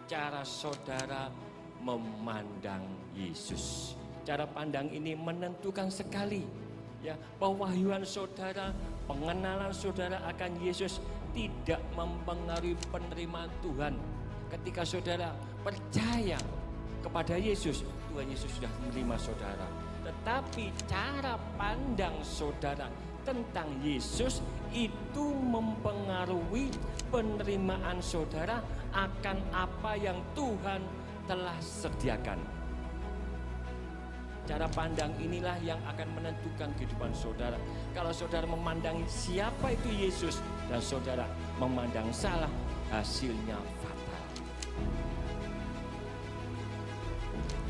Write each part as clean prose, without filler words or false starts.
cara saudara memandang Yesus. Cara pandang ini menentukan sekali ya, pewahyuan saudara, pengenalan saudara akan Yesus tidak mempengaruhi penerimaan Tuhan. Ketika saudara percaya kepada Yesus, Tuhan Yesus sudah menerima saudara. Tetapi cara pandang saudara tentang Yesus itu mempengaruhi penerimaan saudara akan apa yang Tuhan telah sediakan. Cara pandang inilah yang akan menentukan kehidupan saudara. Kalau saudara memandangi siapa itu Yesus dan saudara memandang salah, hasilnya fatal.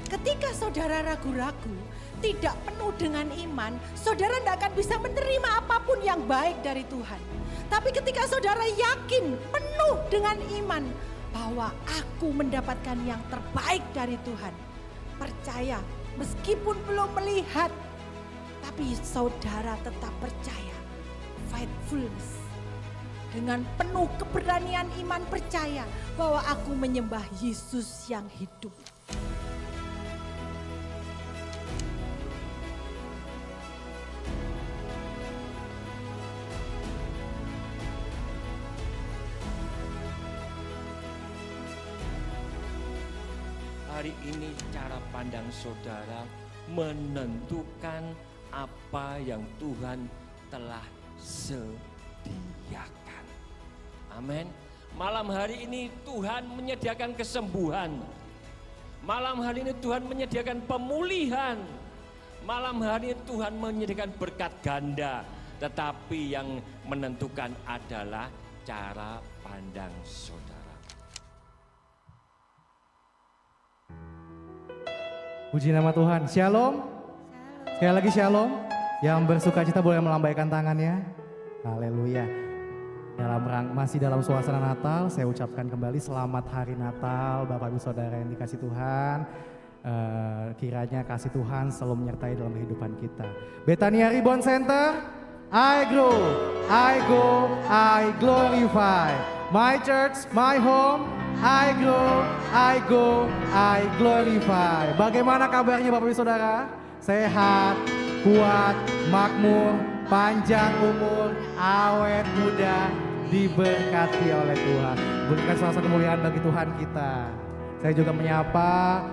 Ketika saudara ragu-ragu, tidak penuh dengan iman, saudara tidak akan bisa menerima apapun yang baik dari Tuhan. Tapi ketika saudara yakin, penuh dengan iman, bahwa aku mendapatkan yang terbaik dari Tuhan. Percaya, meskipun belum melihat, tapi saudara tetap percaya. Faithfulness. Dengan penuh keberanian iman percaya bahwa aku menyembah Yesus yang hidup. Hari ini cara pandang saudara menentukan apa yang Tuhan telah sediakan. Amin. Malam hari ini Tuhan menyediakan kesembuhan. Malam hari ini Tuhan menyediakan pemulihan. Malam hari ini Tuhan menyediakan berkat ganda. Tetapi yang menentukan adalah cara pandang saudara. Puji nama Tuhan. Shalom. Sekali lagi shalom. Yang bersuka cita boleh melambaikan tangannya. Haleluya. Masih dalam suasana Natal, saya ucapkan kembali selamat hari Natal Bapak Ibu Saudara yang dikasih Tuhan. Kiranya kasih Tuhan selalu menyertai dalam kehidupan kita. Bethania Reborn Center, I grow, I go, I glorify. My church, my home, I grow, I go, I glorify. Bagaimana kabarnya Bapak Ibu Saudara? Sehat, kuat, makmur, panjang umur, awet muda, diberkati oleh Tuhan. Berikan suasana kemuliaan bagi Tuhan kita. Saya juga menyapa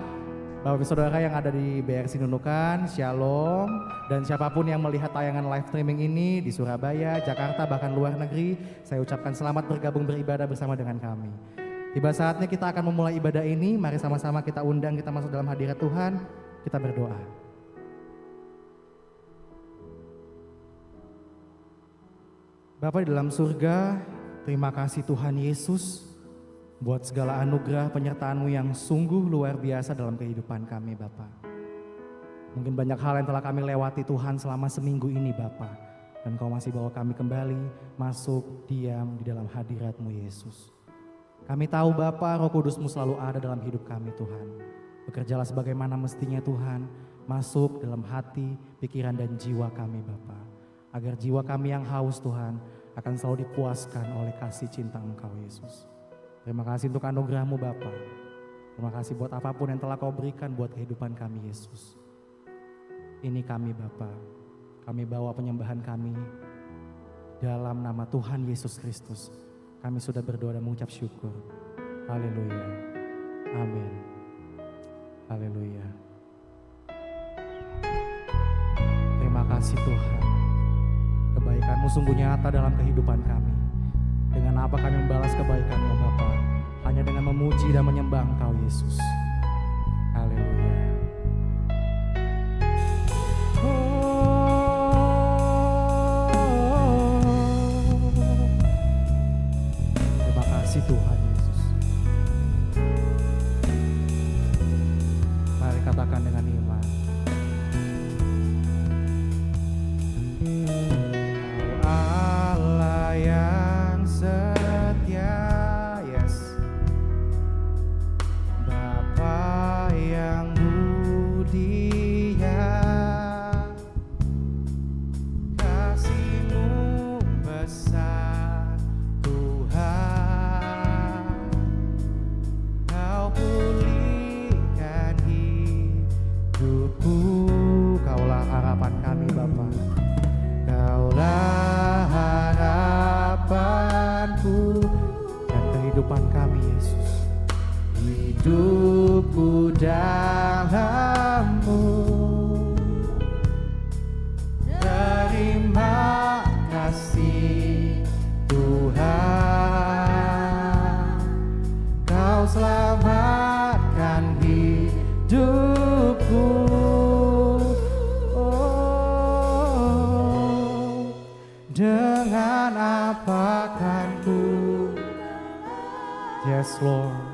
Bapak Ibu Saudara yang ada di BRC Nunukan, Shalom. Dan siapapun yang melihat tayangan live streaming ini di Surabaya, Jakarta, bahkan luar negeri, saya ucapkan selamat bergabung beribadah bersama dengan kami. Tiba saatnya kita akan memulai ibadah ini, mari sama-sama kita undang, kita masuk dalam hadirat Tuhan, kita berdoa. Bapa di dalam surga, terima kasih Tuhan Yesus buat segala anugerah penyertaan-Mu yang sungguh luar biasa dalam kehidupan kami Bapa. Mungkin banyak hal yang telah kami lewati Tuhan selama seminggu ini Bapa. Dan Kau masih bawa kami kembali masuk diam di dalam hadirat-Mu Yesus. Kami tahu Bapa, Roh Kudus-Mu selalu ada dalam hidup kami Tuhan. Bekerjalah sebagaimana mestinya Tuhan, masuk dalam hati, pikiran dan jiwa kami Bapa. Agar jiwa kami yang haus Tuhan akan selalu dipuaskan oleh kasih cinta Engkau Yesus. Terima kasih untuk anugerah-Mu Bapa. Terima kasih buat apapun yang telah Kau berikan buat kehidupan kami Yesus. Ini kami Bapa, kami bawa penyembahan kami dalam nama Tuhan Yesus Kristus. Kami sudah berdoa dan mengucap syukur. Haleluya. Amin. Haleluya. Terima kasih Tuhan. Kebaikan-Mu sungguh nyata dalam kehidupan kami. Dengan apa kami membalas kebaikan-Mu Bapa? Hanya dengan memuji dan menyembah Engkau Yesus. Haleluya. Terima kasih Tuhan Yesus. Mari katakan dengan iman. Allah yang setia, yes. Bapa yang Bapa. Kaulah harapanku dan kehidupan kami Yesus. Hidupku dalam-Mu. Terima kasih Tuhan, Kau selamatkan hidupku. Oh, dengan apa kan ku, yes Lord,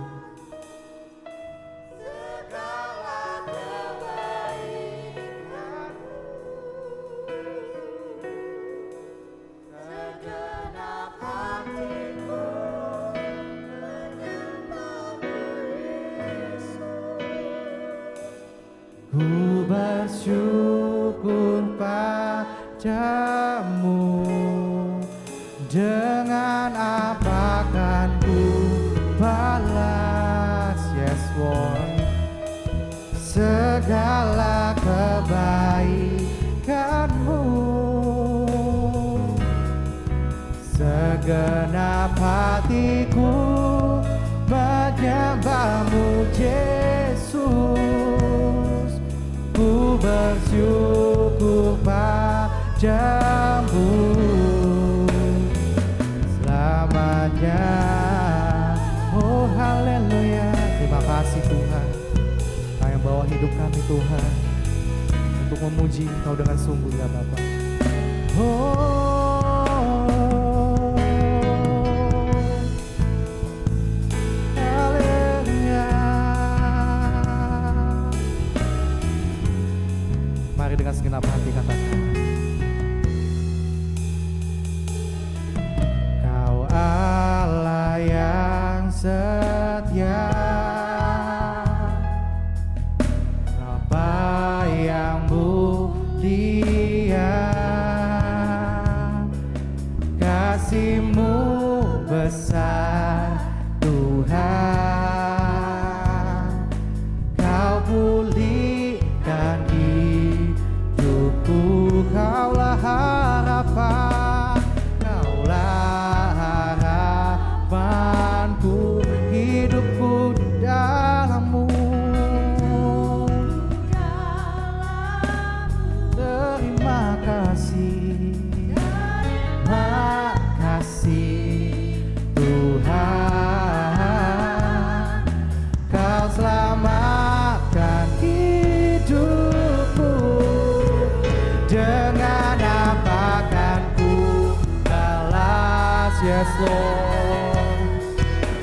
ku bersyukur padamu. Dengan apa kan ku balas, yes Lord, segala kebaikan-Mu. Segenap hatiku menyembah-Mu Yesus. Ku bersyukur padamu selamanya. Oh haleluya. Terima kasih Tuhan, Kau yang bawa hidup kami Tuhan untuk memuji Kau dengan sungguh ya Bapa. Mari dengan segenap hati katakan, Kau Allah yang setia, Bapa yang mulia, kasih-Mu besar Tuhan. Kau pulihkan hidupku, Kaulah harapan, Kaulah harapanku, hidupku dalam-Mu. Terima kasih, makasih Tuhan, Kau selamatkan hidupku. Dengan apa kan ku balas, yes Lord,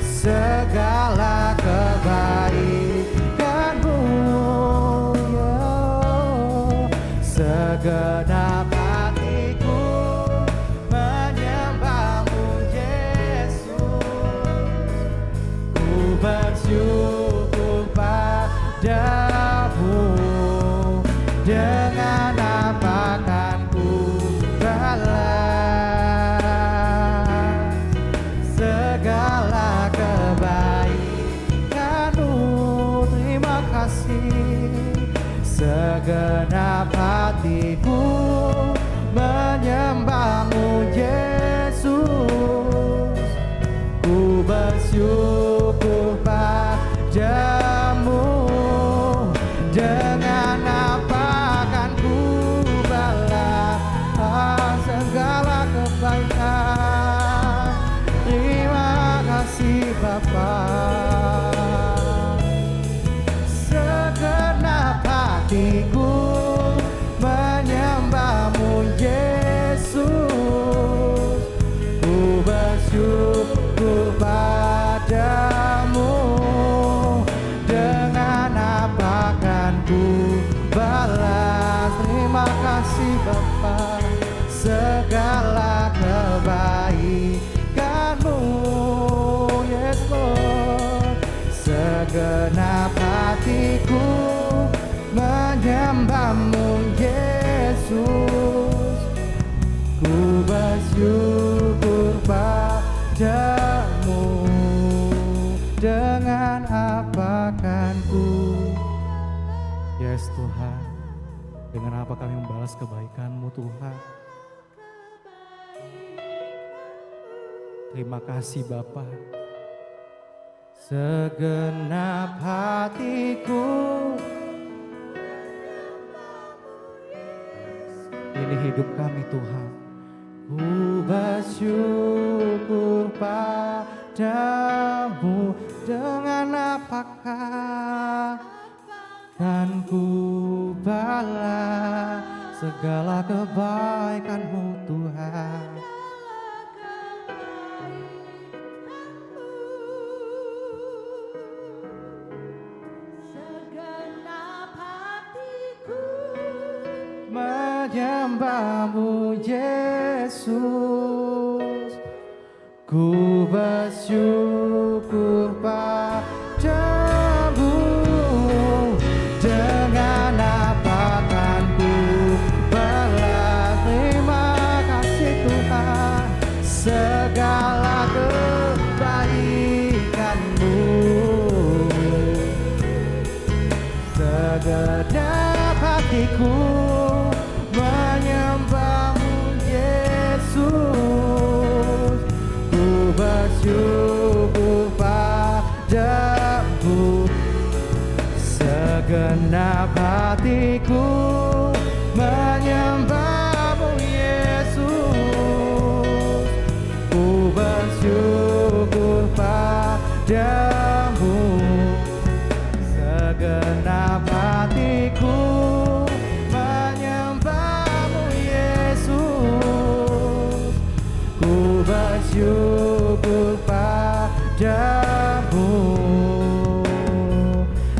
segala kebaikan-Mu. Segenap hatiku menyembah-Mu Yesus. Ku bersyukur padamu. Dengan apa kan ku balas segala kebaikan-Mu. Terima kasih. Segenap hatiku menyembah-Mu Yesus. Ku bersyukur padamu. Dengan apa kan ku balas segala kebaikan. Terima kasih Bapa. Segenap hatiku menyembah-Mu Yesus. Ku bersyukur padamu. Dengan apa kan ku balas. Terima kasih Bapa. Segala kebaikan-Mu, yes Lord. Segenap hatiku menyembah-Mu Yesus. Ku bersyukur padamu. Dengan apa kan ku, yes Tuhan, Dengan apa kami membalas kebaikan-Mu Tuhan. Terima kasih Bapa. Segenap hatiku ini hidup kami Tuhan. Ku bersyukur padamu dengan apakah dan ku balas segala kebaikan-Mu Tuhan. Menyembah-Mu Yesus, ku bersyukur padamu. Dengan apa kan ku balas terima kasih Tuhan segala kebaikan-Mu. Segenap hatiku menyembah-Mu Yesus, ku bersyukur padamu. Segenap hatiku menyembah-Mu Yesus, ku bersyukur padamu. Segenap hatiku bersyukur padamu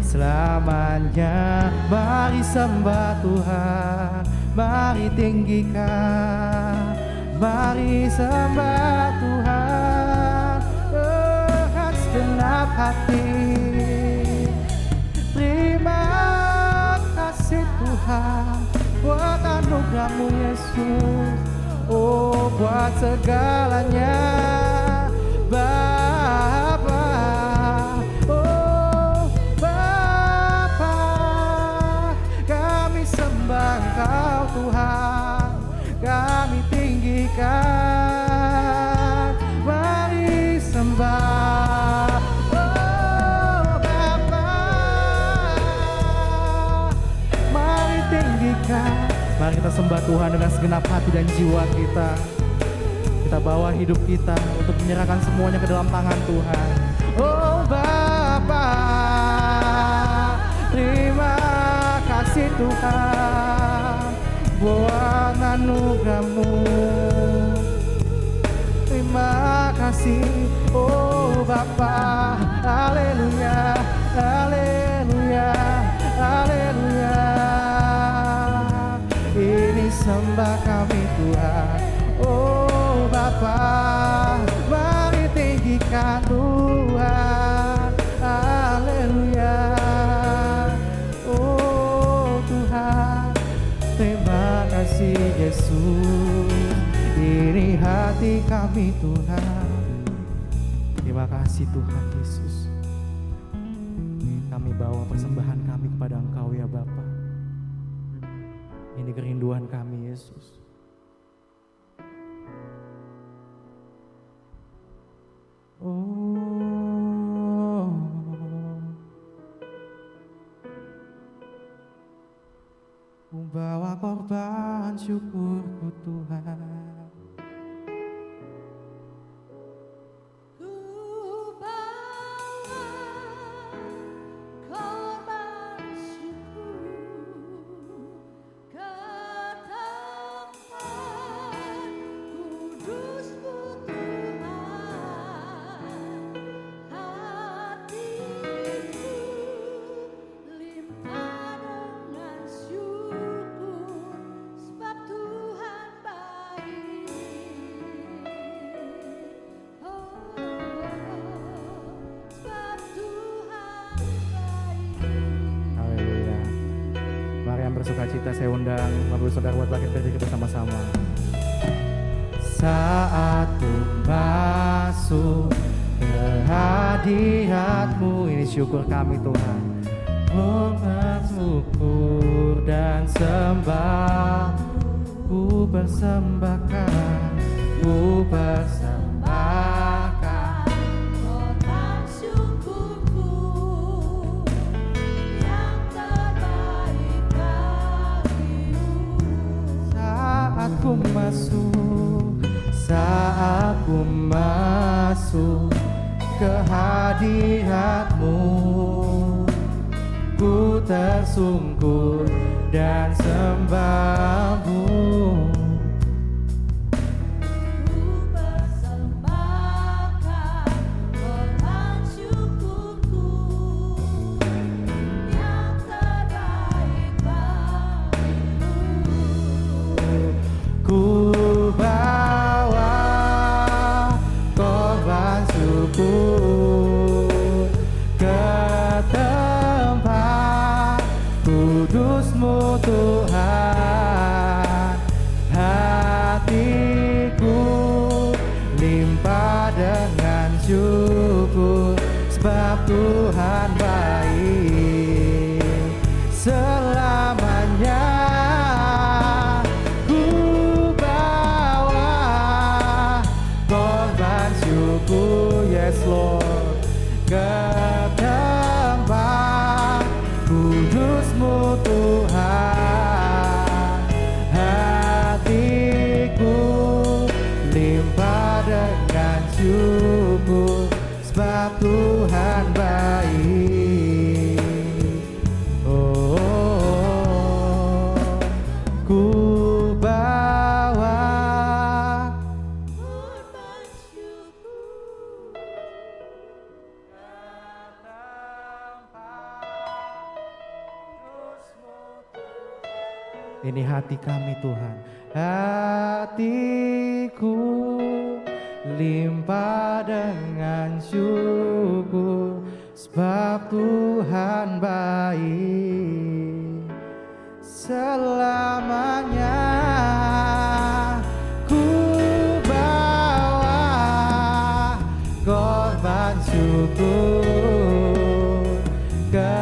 selamanya. Mari sembah Tuhan, mari tinggikan, mari sembah Tuhan dengan segenap hati. Terima kasih Tuhan buat anugerah-Mu Yesus. Oh, buat segalanya Bapa. Oh Bapa, kami sembah Engkau Tuhan, kami tinggikan, mari sembah. Oh Bapa, mari tinggikan. Mari kita sembah Tuhan dengan segenap hati dan jiwa kita. Kita bawa hidup kita untuk menyerahkan semuanya ke dalam tangan Tuhan. Oh Bapa, terima kasih Tuhan buat anugerah-Mu. Terima kasih, oh Bapa. Haleluya, haleluya, haleluya. Ini sembah kami Tuhan. Oh Bapa, mari tinggikan Tuhan. Haleluya. Oh Tuhan, terima kasih Yesus. Ini hati kami Tuhan. Terima kasih Tuhan Yesus. Kami bawa persembahan kami kepada Engkau ya Bapa. Ini kerinduan kami Yesus. Oh, ku bawa korban syukurku Tuhan. Bersukacita saya undang Bapak Saudara buat bangkit berdiri kita sama-sama. Saat ku masuk ke hadirat-Mu, ini syukur kami Tuhan. Oh, syukur dan sembah, ku persembahkan, ku persembahkan korban syukurku yang terbaik bagimu. saat ku masuk ke hadirat-Mu, ku tersungkur dan sembah-Mu. Ku persembahkan korban syukurku yang terbaik bagimu. Ku bawa korban syukur ke tempat kudus-Mu Tuhan. Hatiku limpah dengan syukur, sebab Tuhan baik selamanya. Ku bawa korban syukur, yes Lord, ke tempat kudus-Mu Tuhan. Hatiku limpah dengan syukur, sebab Tuhan baik. Oh, ku bawa Korban syukur. Ini hati kami Tuhan, hatiku limpah dengan syukur, sebab Tuhan baik selamanya. Ku bawa korban syukur ke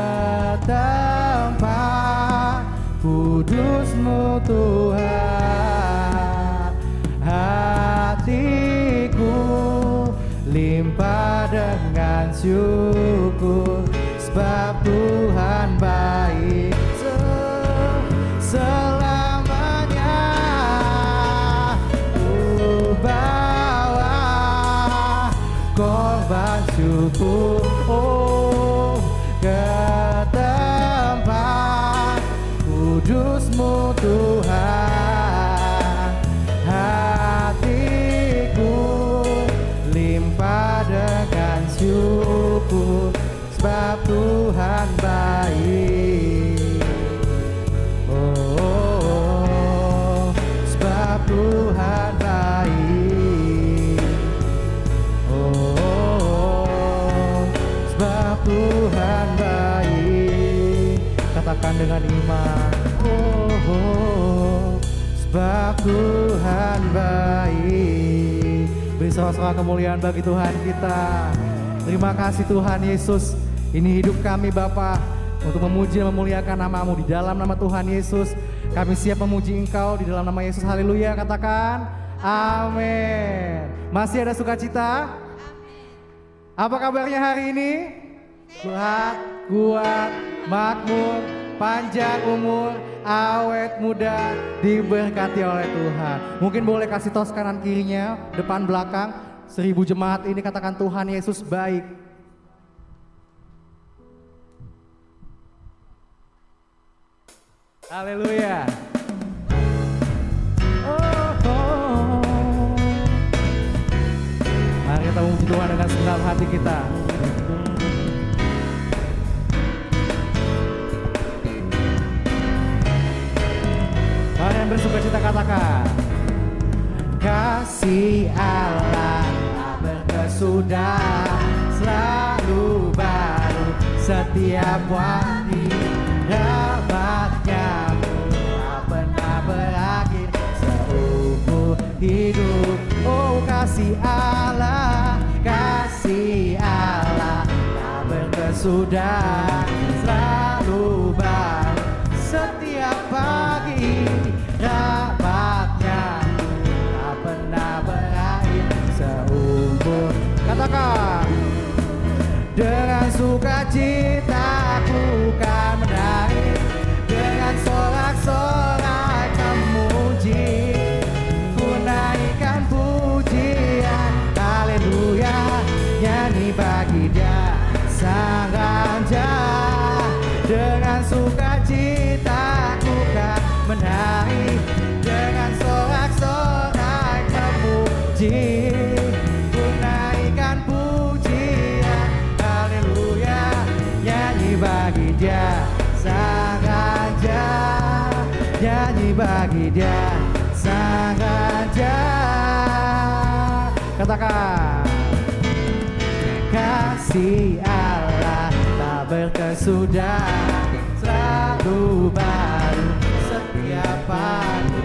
tempat kudus-Mu Tuhan. Hatiku limpah dengan syukur, sebab Tuhan baik selamanya. Ku bawa korban syukur, oh, ke tempat kudus-Mu Tuhan. Hatiku limpah dengan syukur, sebab Tuhan baik. Oh, sebab Tuhan baik. Oh, sebab Tuhan baik. Katakan dengan iman. Oh, sebab Tuhan baik. Beri sorak-sorai kemuliaan bagi Tuhan kita. Terima kasih Tuhan Yesus. Ini hidup kami Bapa untuk memuji dan memuliakan nama-Mu. Di dalam nama Tuhan Yesus kami siap memuji Engkau. Di dalam nama Yesus, haleluya. Katakan amin. Masih ada sukacita? Apa kabarnya hari ini? Sehat, kuat, makmur, panjang umur, awet muda, diberkati oleh Tuhan. Mungkin boleh kasih tos kanan kirinya, depan belakang. 1000 jemaat ini katakan Tuhan Yesus baik. Haleluya. Mari kita memuji Tuhan dengan segenap hati kita. Mari yang bersuka cita katakan, kasih Allah tak berkesudah, selalu baru setiap waktu. Rahmat-Nya tak pernah berakhir seumur hidup. Oh, kasih Allah tak berkesudah, selalu baru sukacitaku kan menari, dengan sorak-sorak memuji, ku naikkan pujian, haleluya, nyanyi bagi Dia Sang Raja. Dengan sukacitaku kan menari, dengan sorak-sorak memuji, ku naikkan pujian, haleluya, nyanyi bagi Dia Sang Raja, nyanyi bagi Dia Sang Raja. Katakan, kasih Allah tak berkesudahan, selalu baru setiap pagi,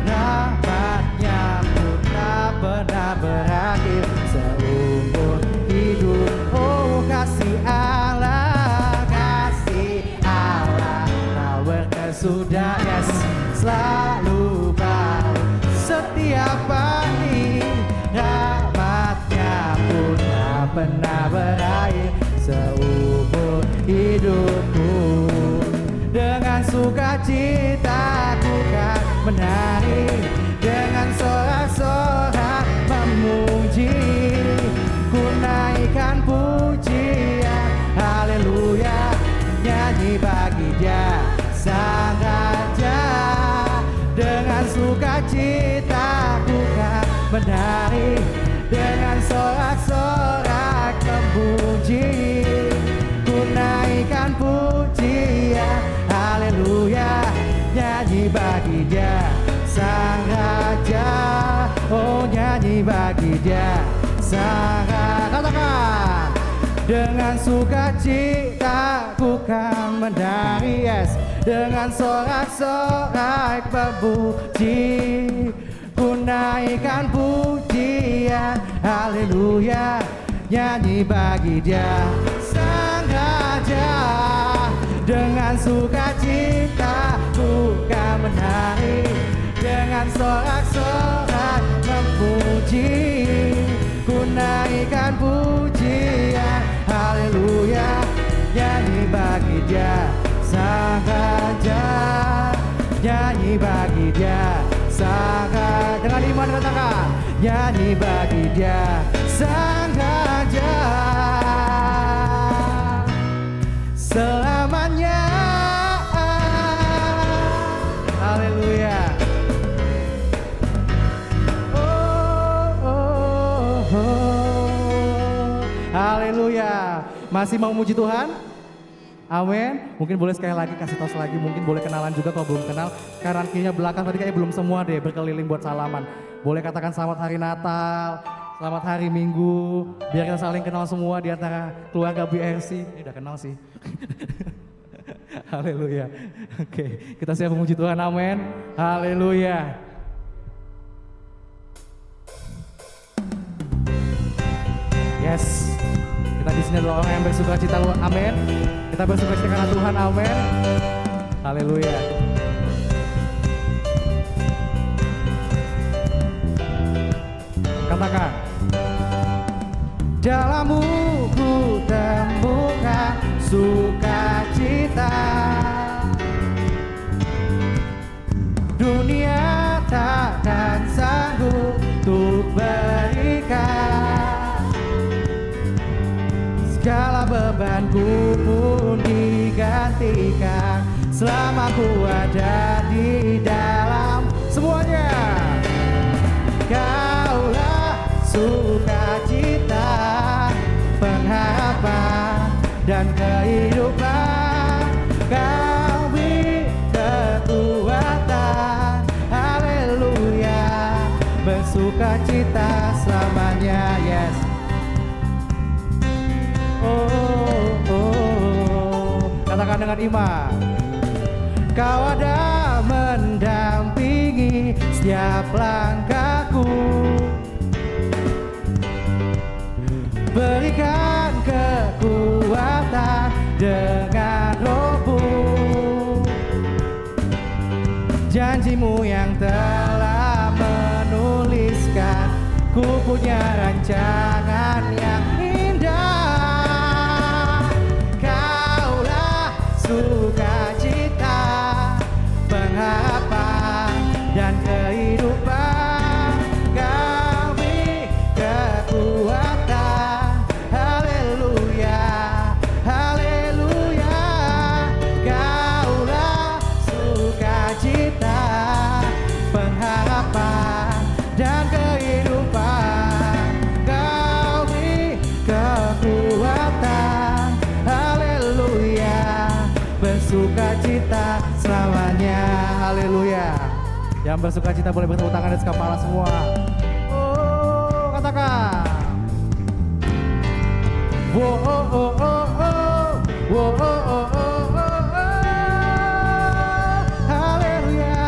rahmat-Nya pun tak pernah berakhir seumur hidup. Oh, kasih Allah tak berkesudahan, yes, selalu baru setiap pagi, rahmat-Nya pun tak pernah berakhir seumur hidupku. Dengan sukacitaku kan menari, dengan sorak-sorak memuji, ku naikkan pujian, haleluya, nyanyi bagi Dia Sang Raja. Dengan sukacitaku kan menari, dengan sorak-sorak memuji, ku naikkan pujian, haleluya, nyanyi bagi Dia Sang Raja. Oh, nyanyi bagi Dia Sang Raja. Katakan, dengan sukacitaku kan menari, yes, dengan sorak-sorak memuji, ku naikkan pujian, haleluya, nyanyi bagi Dia Sang Raja. Dengan sukacitaku kan menari, dengan sorak-sorak memuji, ku naikkan pujian, haleluya, nyanyi bagi Dia Sang Raja, nyanyi bagi Dia Sang Raja. Dengan iman katakan, nyanyi bagi Dia Sang Raja selamanya. Haleluya. Haleluya. Masih mau muji Tuhan? Amin. Mungkin boleh sekali lagi kasih tos lagi, mungkin boleh kenalan juga kalau belum kenal. Kanan kirinya belakang tadi kayaknya belum semua deh berkeliling buat salaman. Boleh katakan selamat hari Natal, selamat hari Minggu, biar kita saling kenal semua di antara keluarga BRC. Ini udah kenal sih. Haleluya. Oke, kita siap memuji Tuhan. Amin. Haleluya. Yes. Kita di sini adalah orang yang bersuka cita, amin. Kita bersuka cita karena Tuhan, amin. Haleluya. Katakan, dalammu ku temukan sukacita, dunia takkan sanggup untuk berikan. Segala bebanku pun digantikan selama ku ada di dalam. Semuanya, Kaulah sukacita, pengharapan dan kehidupan. Kau beri kekuatan, haleluya, bersukacita selamanya, yes. Katakan dengan iman, Kau ada mendampingi setiap langkahku, berikan kekuatan dengan Roh-Mu. Janji-Mu yang telah menuliskan, ku punya rancangan yang indah. bersukacita selamanya. Haleluya. Yang bersukacita boleh bertepuk tangan di atas kepala semua. Oh, katakan. Wow, oh, oh, oh, oh. Wow, oh, oh, oh, oh, oh. Haleluya.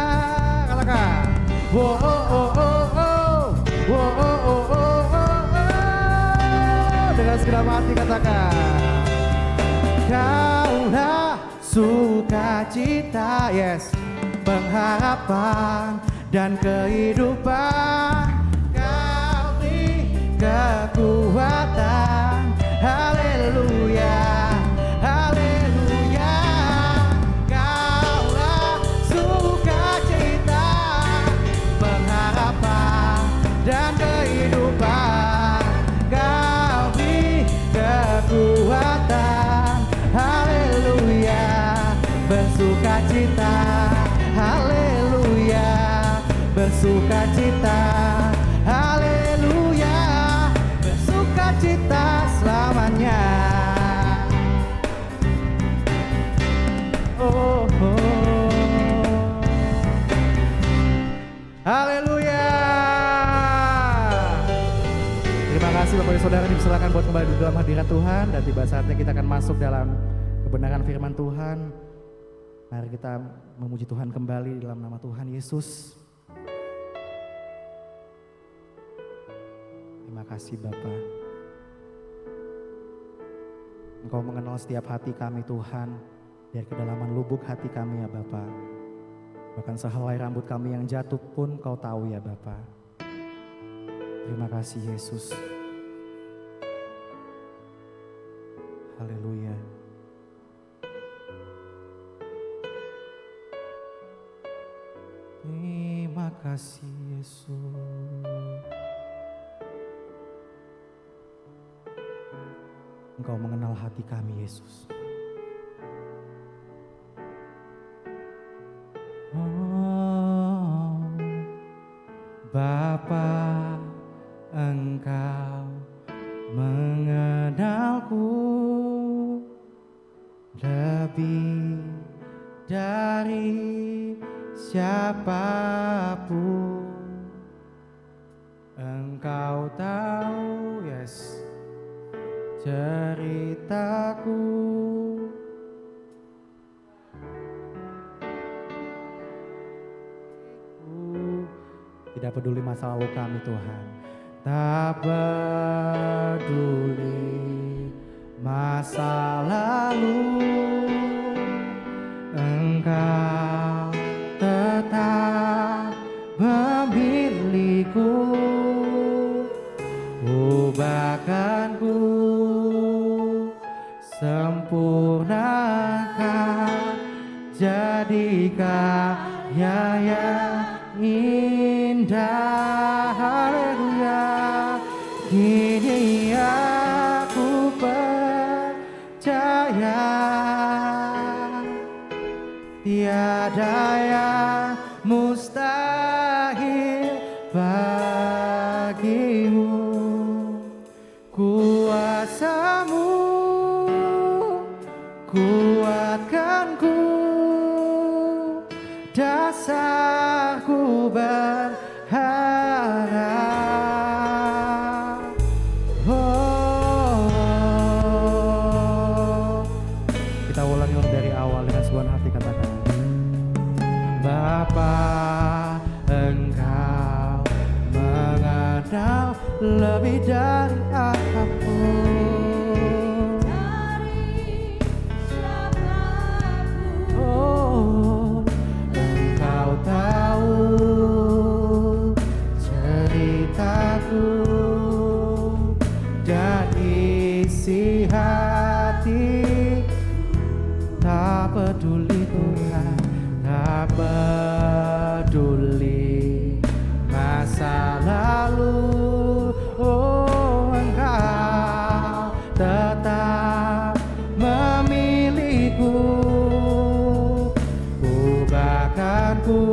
Katakan. Wow, oh, oh, oh, oh. Wow, oh, oh, oh, oh, oh. Dengan segenap hati katakan. Kaulah sukacita, yes, pengharapan dan kehidupan. Kau beri kekuatan, haleluya, haleluya. Kaulah sukacita, pengharapan dan kehidupan. Kau beri kekuatan, haleluya, bersukacita, haleluya, bersukacita, haleluya, bersukacita selamanya. Oh, oh. Haleluya. Terima kasih Bapak dan Saudara, dipersilakan buat kembali di dalam hadirat Tuhan, dan tiba saatnya kita akan masuk dalam kebenaran firman Tuhan. Mari kita memuji Tuhan kembali dalam nama Tuhan Yesus. Terima kasih Bapa. Engkau mengenal setiap hati kami Tuhan, dari kedalaman lubuk hati kami ya Bapa. Bahkan sehelai rambut kami yang jatuh pun Kau tahu ya Bapa. Terima kasih Yesus. Haleluya. Terima kasih Yesus. Engkau mengenal hati kami Yesus. Oh, Bapa, Engkau mengenalku lebih dari siapapun. Engkau tahu, yes, ceritaku. Tidak peduli masa lalu kami Tuhan, tak peduli masa lalu, Engkau tetap memilihku. Ubahkanku, sempurnakan, jadi karya yang indah. Haleluya. Kini aku percaya tiada yang mustahil bagimu. Kuasamu kuatkanku, dasarku berharap. Oh, kita ulangi dari awal dengan sebuah hati, katakan. Bapa, Engkau mengenal lebih dari apapun. Oh, Engkau tahu ceritaku dan isi hati. Tak peduli Tuhan, tak peduli masa lalu. Oh, Engkau tetap memilihku. Ubahkanku,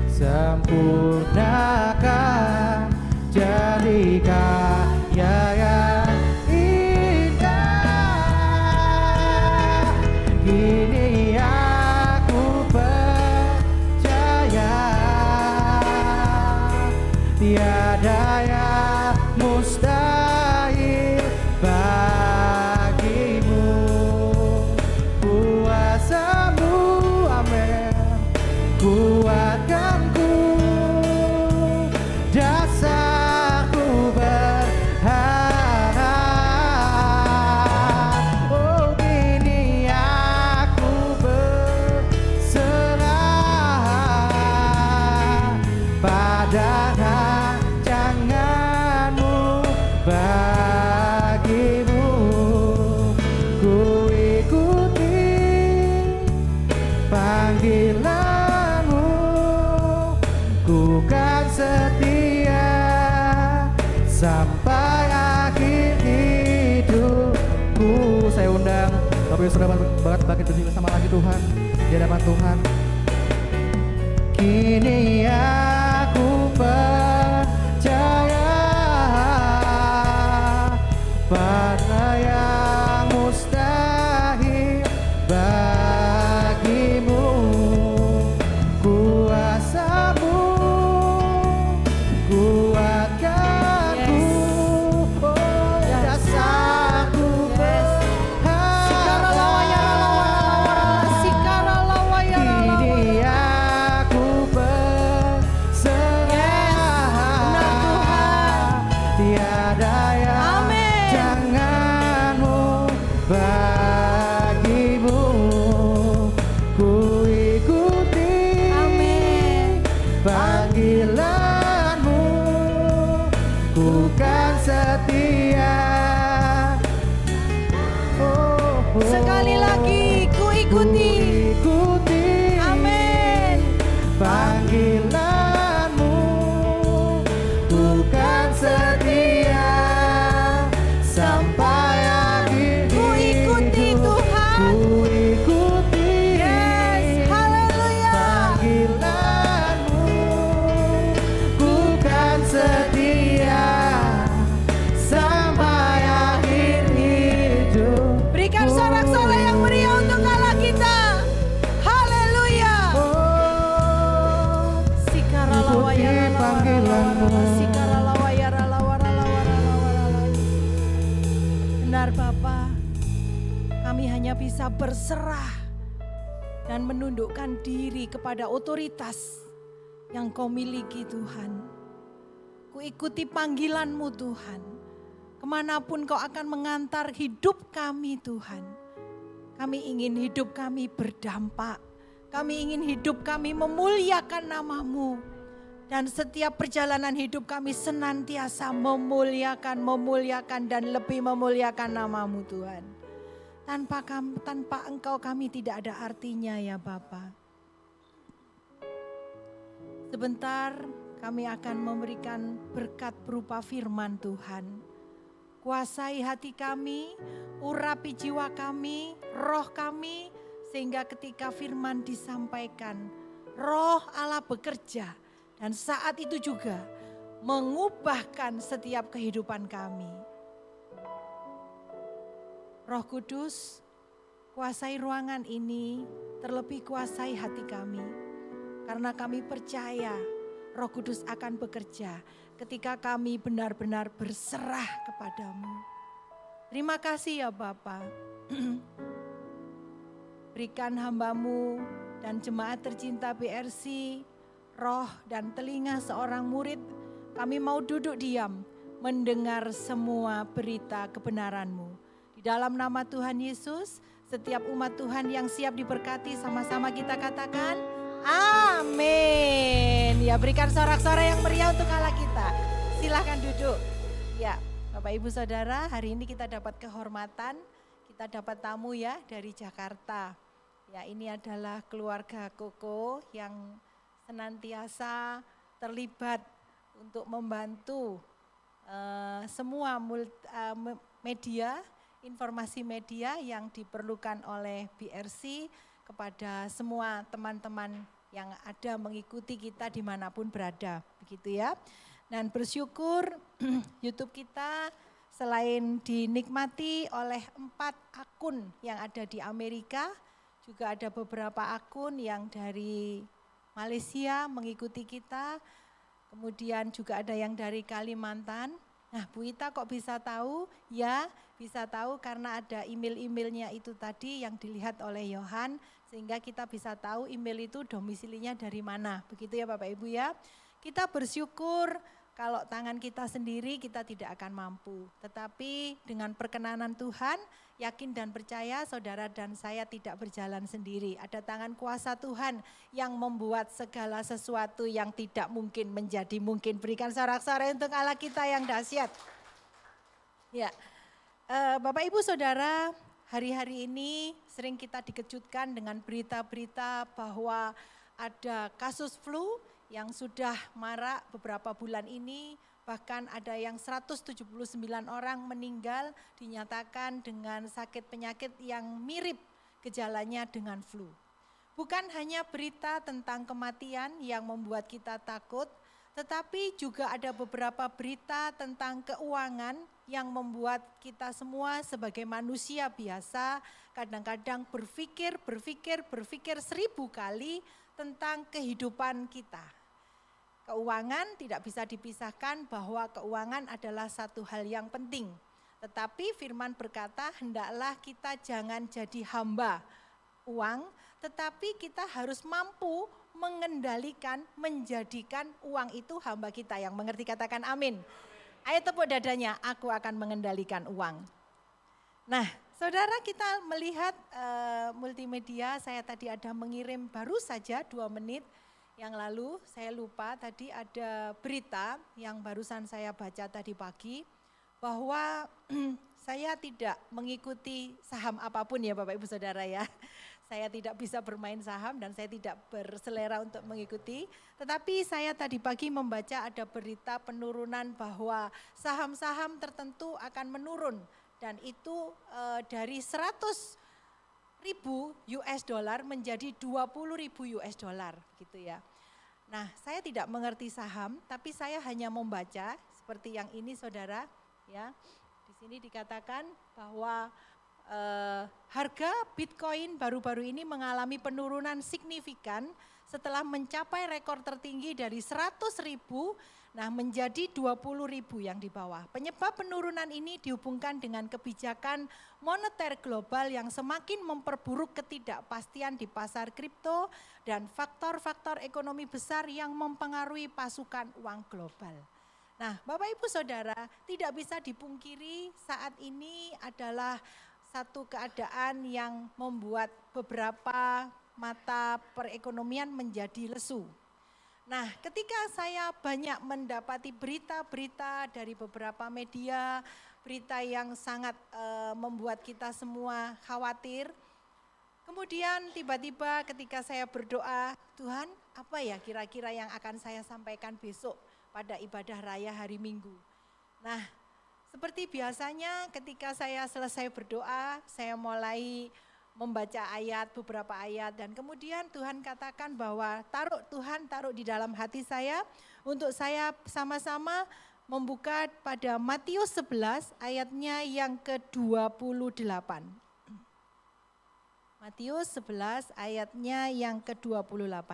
sempurnakan, jadi karya yang indah. Kini aku percaya tiada yang mustahil bagimu. Kuasamu, amin, kuatkanku, dasarku berharap. Oh, kini aku berserah pada rancanganmu bagimu. Ku ikuti panggilanmu, ku kan setia sampai akhir hidupku. Saya undang Bapak Ibu Saudara bangkit berdiri bersama lagi Tuhan di hadapan Tuhan. Kini aku percaya pada yang mustahil bagimu. Kuasamu kuatkanku, oh, dasarku berharap. Kini aku berserah tiada yang janganmu bagimu. Ku ikuti panggilanmu, ku kan setia. Oh, oh. Sekali lagi ku ikuti. Ikuti Amin. panggilanmu, ku kan setia sampai akhir Ku ikuti hidup. Tuhan. Ku ikuti Haleluya. panggilanmu, ku kan setia sampai akhir hidup. Berikan sorak-sorai yang meriah untuk Allah kita. Haleluya. Ikuti panggilanmu. Benar Bapa, kami hanya bisa berserah dan menundukkan diri kepada otoritas yang Kau miliki Tuhan. Ku ikuti panggilan-Mu Tuhan. Kemanapun Kau akan mengantar hidup kami Tuhan. Kami ingin hidup kami berdampak. Kami ingin hidup kami memuliakan nama-Mu. Dan setiap perjalanan hidup kami senantiasa memuliakan dan lebih memuliakan nama-Mu Tuhan. Tanpa Engkau kami tidak ada artinya ya Bapa. Sebentar kami akan memberikan berkat berupa firman Tuhan. Kuasai hati kami, urapi jiwa kami, roh kami, sehingga ketika firman disampaikan, roh Allah bekerja. Dan saat itu juga mengubahkan setiap kehidupan kami. Roh Kudus, kuasai ruangan ini, terlebih kuasai hati kami. Karena kami percaya Roh Kudus akan bekerja ketika kami benar-benar berserah kepadamu. Terima kasih ya Bapa. Berikan hamba-Mu dan jemaat tercinta BRC, roh dan telinga seorang murid, kami mau duduk diam mendengar semua berita kebenaran-Mu. Di dalam nama Tuhan Yesus, setiap umat Tuhan yang siap diberkati sama-sama kita katakan, amin. Ya, berikan sorak-sorai yang meriah untuk Allah kita. Silahkan duduk. Ya, Bapak Ibu Saudara, hari ini kita dapat kehormatan, kita dapat tamu ya dari Jakarta. Ya, ini adalah keluarga Koko yang senantiasa terlibat untuk membantu semua media, informasi media yang diperlukan oleh BRC kepada semua teman-teman yang ada mengikuti kita dimanapun berada, begitu ya. Dan bersyukur YouTube kita selain dinikmati oleh 4 akun yang ada di Amerika, juga ada beberapa akun yang dari Malaysia mengikuti kita, kemudian juga ada yang dari Kalimantan. Nah, Bu Ita kok bisa tahu? Ya, bisa tahu karena ada email-emailnya itu tadi yang dilihat oleh Yohan, sehingga kita bisa tahu email itu domisilinya dari mana. Begitu ya Bapak Ibu ya. Kita bersyukur kalau tangan kita sendiri kita tidak akan mampu. Tetapi dengan perkenanan Tuhan, yakin dan percaya saudara dan saya tidak berjalan sendiri. Ada tangan kuasa Tuhan yang membuat segala sesuatu yang tidak mungkin menjadi mungkin. Berikan sorak-sorai untuk Allah kita yang dahsyat. Ya, Bapak Ibu Saudara, hari-hari ini sering kita dikejutkan dengan berita-berita bahwa ada kasus flu yang sudah marak beberapa bulan ini, bahkan ada yang 179 orang meninggal dinyatakan dengan sakit penyakit yang mirip gejalanya dengan flu. Bukan hanya berita tentang kematian yang membuat kita takut, tetapi juga ada beberapa berita tentang keuangan yang membuat kita semua sebagai manusia biasa kadang-kadang berpikir 1000 kali tentang kehidupan kita. Keuangan tidak bisa dipisahkan bahwa keuangan adalah satu hal yang penting. Tetapi firman berkata hendaklah kita jangan jadi hamba uang, tetapi kita harus mampu mengendalikan, menjadikan uang itu hamba kita. Yang mengerti katakan amin. Ayo tepuk dadanya, aku akan mengendalikan uang. Nah, saudara kita melihat multimedia, saya tadi ada mengirim baru saja 2 menit yang lalu, saya lupa tadi ada berita yang barusan saya baca tadi pagi, bahwa saya tidak mengikuti saham apapun ya Bapak Ibu Saudara ya. Saya tidak bisa bermain saham dan saya tidak berselera untuk mengikuti. Tetapi saya tadi pagi membaca ada berita penurunan bahwa saham-saham tertentu akan menurun. Dan itu dari 100.000 US dollar menjadi 20.000 US dollar gitu ya. Nah, saya tidak mengerti saham, tapi saya hanya membaca seperti yang ini saudara ya. Di sini dikatakan bahwa harga Bitcoin baru-baru ini mengalami penurunan signifikan setelah mencapai rekor tertinggi dari 100.000 menjadi 20.000 yang di bawah. Penyebab penurunan ini dihubungkan dengan kebijakan moneter global yang semakin memperburuk ketidakpastian di pasar kripto dan faktor-faktor ekonomi besar yang mempengaruhi pasukan uang global. Nah, Bapak Ibu Saudara, tidak bisa dipungkiri saat ini adalah satu keadaan yang membuat beberapa mata perekonomian menjadi lesu. Nah, ketika saya banyak mendapati berita-berita dari beberapa media, berita yang sangat membuat kita semua khawatir. Kemudian tiba-tiba ketika saya berdoa, Tuhan apa ya kira-kira yang akan saya sampaikan besok pada ibadah raya hari Minggu. Nah, seperti biasanya ketika saya selesai berdoa, saya mulai membaca beberapa ayat dan kemudian Tuhan katakan bahwa Tuhan taruh di dalam hati saya untuk saya sama-sama membuka pada Matius 11 ayatnya yang ke-28. Matius 11 ayatnya yang ke-28.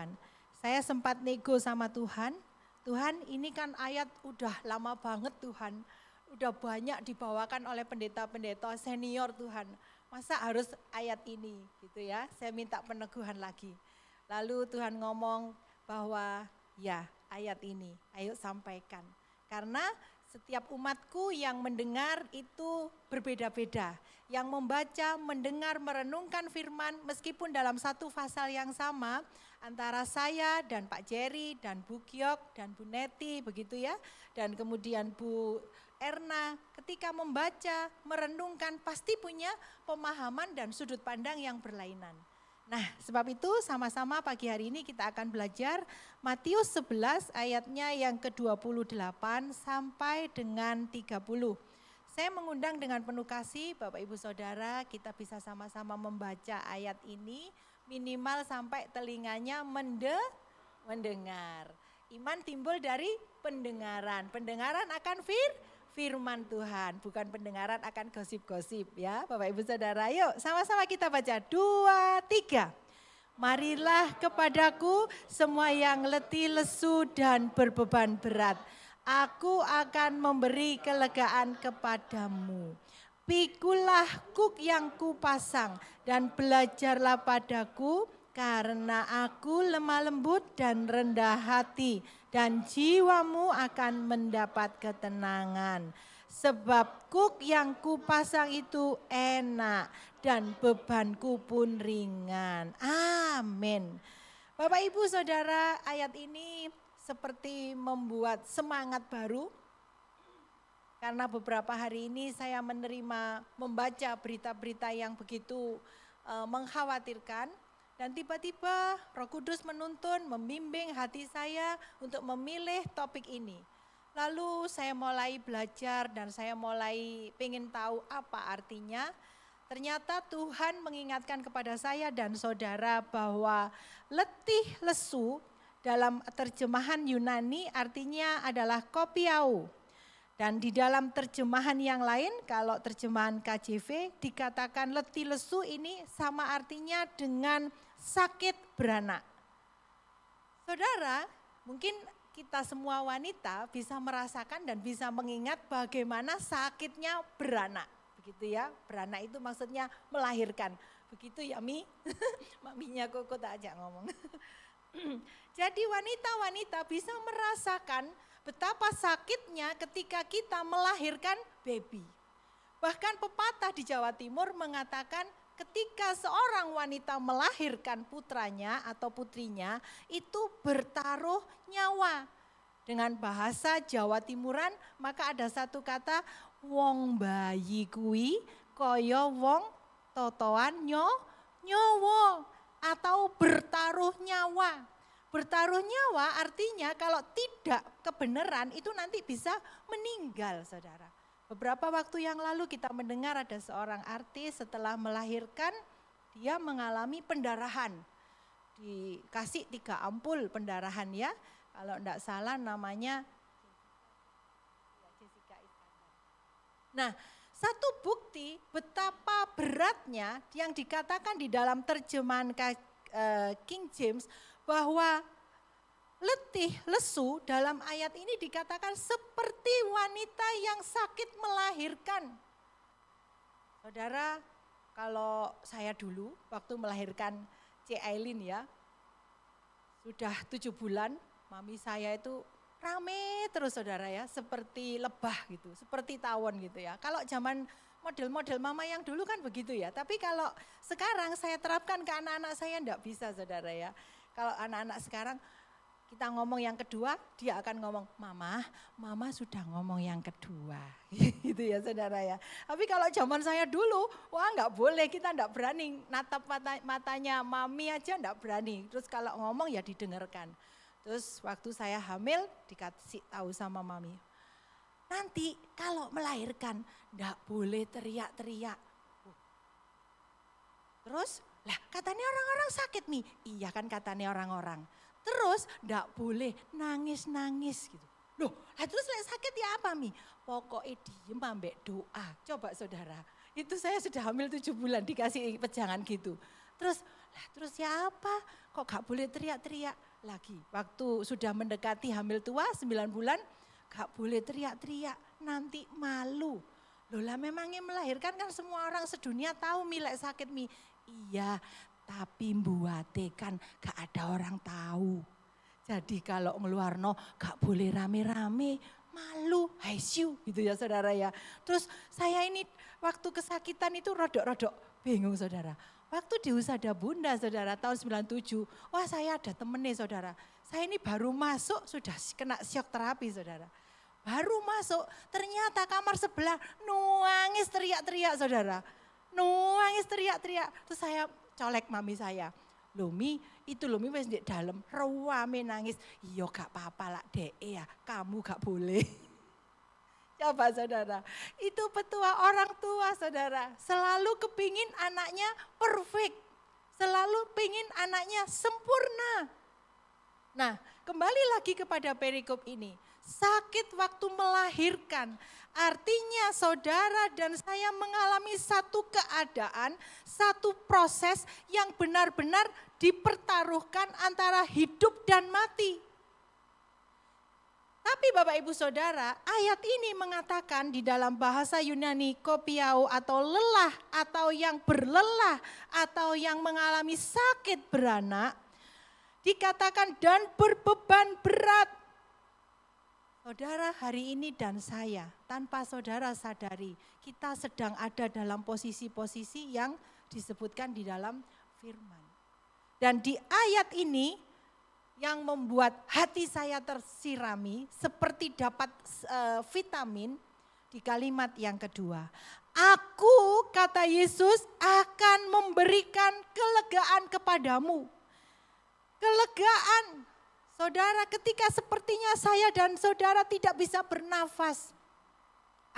Saya sempat nego sama Tuhan, Tuhan ini kan ayat udah lama banget Tuhan, udah banyak dibawakan oleh pendeta-pendeta senior Tuhan. Masa harus ayat ini gitu ya, saya minta peneguhan lagi. Lalu Tuhan ngomong bahwa ya ayat ini, ayo sampaikan. Karena setiap umatku yang mendengar itu berbeda-beda. Yang membaca, mendengar, merenungkan firman meskipun dalam satu pasal yang sama antara saya dan Pak Jerry dan Bu Giok dan Bu Neti begitu ya. Dan kemudian Bu Erna ketika membaca, merenungkan pasti punya pemahaman dan sudut pandang yang berlainan. Nah, sebab itu sama-sama pagi hari ini kita akan belajar Matius 11 ayatnya yang ke-28 sampai dengan 30. Saya mengundang dengan penuh kasih Bapak Ibu Saudara, kita bisa sama-sama membaca ayat ini minimal sampai telinganya mendengar. Iman timbul dari pendengaran, pendengaran akan firman Tuhan, bukan pendengaran akan gosip-gosip ya Bapak Ibu Saudara. Yuk sama-sama kita baca 2, 3. Marilah kepadaku semua yang letih, lesu dan berbeban berat. Aku akan memberi kelegaan kepadamu. Pikulah kuk yang kupasang dan belajarlah padaku karena aku lemah lembut dan rendah hati. Dan jiwamu akan mendapat ketenangan. Sebab kuk yang kupasang itu enak dan bebanku pun ringan. Amin. Bapak Ibu Saudara, ayat ini seperti membuat semangat baru. Karena beberapa hari ini saya membaca berita-berita yang begitu mengkhawatirkan. Dan tiba-tiba Roh Kudus menuntun, membimbing hati saya untuk memilih topik ini. Lalu saya mulai belajar dan saya mulai pengen tahu apa artinya. Ternyata Tuhan mengingatkan kepada saya dan saudara bahwa letih lesu dalam terjemahan Yunani artinya adalah kopiau. Dan di dalam terjemahan yang lain, kalau terjemahan KJV dikatakan letih lesu ini sama artinya dengan sakit beranak. Saudara, mungkin kita semua wanita bisa merasakan dan bisa mengingat bagaimana sakitnya beranak. Begitu ya, beranak itu maksudnya melahirkan. Begitu ya Mi? Maminya Koko tak ajak ngomong. Jadi wanita-wanita bisa merasakan betapa sakitnya ketika kita melahirkan baby. Bahkan pepatah di Jawa Timur mengatakan ketika seorang wanita melahirkan putranya atau putrinya itu bertaruh nyawa. Dengan bahasa Jawa Timuran maka ada satu kata wong bayi kuwi kaya wong totoan nyowo atau bertaruh nyawa. Bertaruh nyawa artinya kalau tidak kebenaran itu nanti bisa meninggal saudara. Beberapa waktu yang lalu kita mendengar ada seorang artis setelah melahirkan dia mengalami pendarahan. Dikasih 3 ampul pendarahan ya. Kalau enggak salah namanya Jessica Iskandar. Nah, satu bukti betapa beratnya yang dikatakan di dalam terjemahan King James bahwa letih lesu dalam ayat ini dikatakan seperti wanita yang sakit melahirkan. Saudara, kalau saya dulu waktu melahirkan C. Aileen ya, sudah 7 bulan, mami saya itu rame terus saudara ya, seperti lebah gitu, seperti tawon gitu ya. Kalau zaman model-model mama yang dulu kan begitu ya, tapi kalau sekarang saya terapkan ke anak-anak saya enggak bisa saudara ya. Kalau anak-anak sekarang kita ngomong yang kedua, dia akan ngomong, mama sudah ngomong yang kedua. Gitu ya saudara ya. Tapi kalau zaman saya dulu, wah enggak boleh, kita enggak berani natap matanya mami aja enggak berani. Terus kalau ngomong ya didengarkan. Terus waktu saya hamil dikasih tahu sama mami, nanti kalau melahirkan enggak boleh teriak-teriak. Terus, lah katanya orang-orang sakit nih. Iya kan katanya orang-orang. Terus enggak boleh nangis-nangis gitu. Loh, terus sakit ya apa Mi? Pokoknya diem ambek doa. Coba saudara, itu saya sudah hamil 7 bulan dikasih pejangan gitu. Terus ya apa? Kok gak boleh teriak-teriak lagi? Waktu sudah mendekati hamil tua 9 bulan, gak boleh teriak-teriak, nanti malu. Loh lah memangnya melahirkan kan semua orang sedunia tahu Mi lek sakit Mi. Iya, tapi mbuate kan gak ada orang tahu. Jadi kalau ngeluarno gak boleh rame-rame, malu, haisyu gitu ya saudara ya. Terus saya ini waktu kesakitan itu rodok-rodok bingung saudara. Waktu di Husada Bunda saudara tahun 97, wah saya ada temen nih saudara. Saya ini baru masuk sudah kena syok terapi saudara. Baru masuk ternyata kamar sebelah nuangis teriak-teriak saudara. Nuangis teriak-teriak. Terus saya colek mami saya. Loh Mi, itu loh Mi wis di dalam rame nangis. Iya gak apa-apa lah Dek ya, kamu gak boleh. Coba saudara, itu petua orang tua saudara. Selalu kepingin anaknya perfect. Selalu pingin anaknya sempurna. Nah kembali lagi kepada perikop ini. sakit waktu melahirkan. Artinya saudara dan saya mengalami satu keadaan, satu proses yang benar-benar dipertaruhkan antara hidup dan mati. Tapi Bapak Ibu Saudara, ayat ini mengatakan di dalam bahasa Yunani kopiao atau lelah atau yang berlelah atau yang mengalami sakit beranak, dikatakan dan berbeban berat. Saudara, hari ini dan saya tanpa saudara sadari kita sedang ada dalam posisi-posisi yang disebutkan di dalam firman. Dan di ayat ini yang membuat hati saya tersirami seperti dapat vitamin di kalimat yang kedua. Aku, kata Yesus, akan memberikan kelegaan kepadamu. Kelegaan, saudara, ketika sepertinya saya dan saudara tidak bisa bernafas.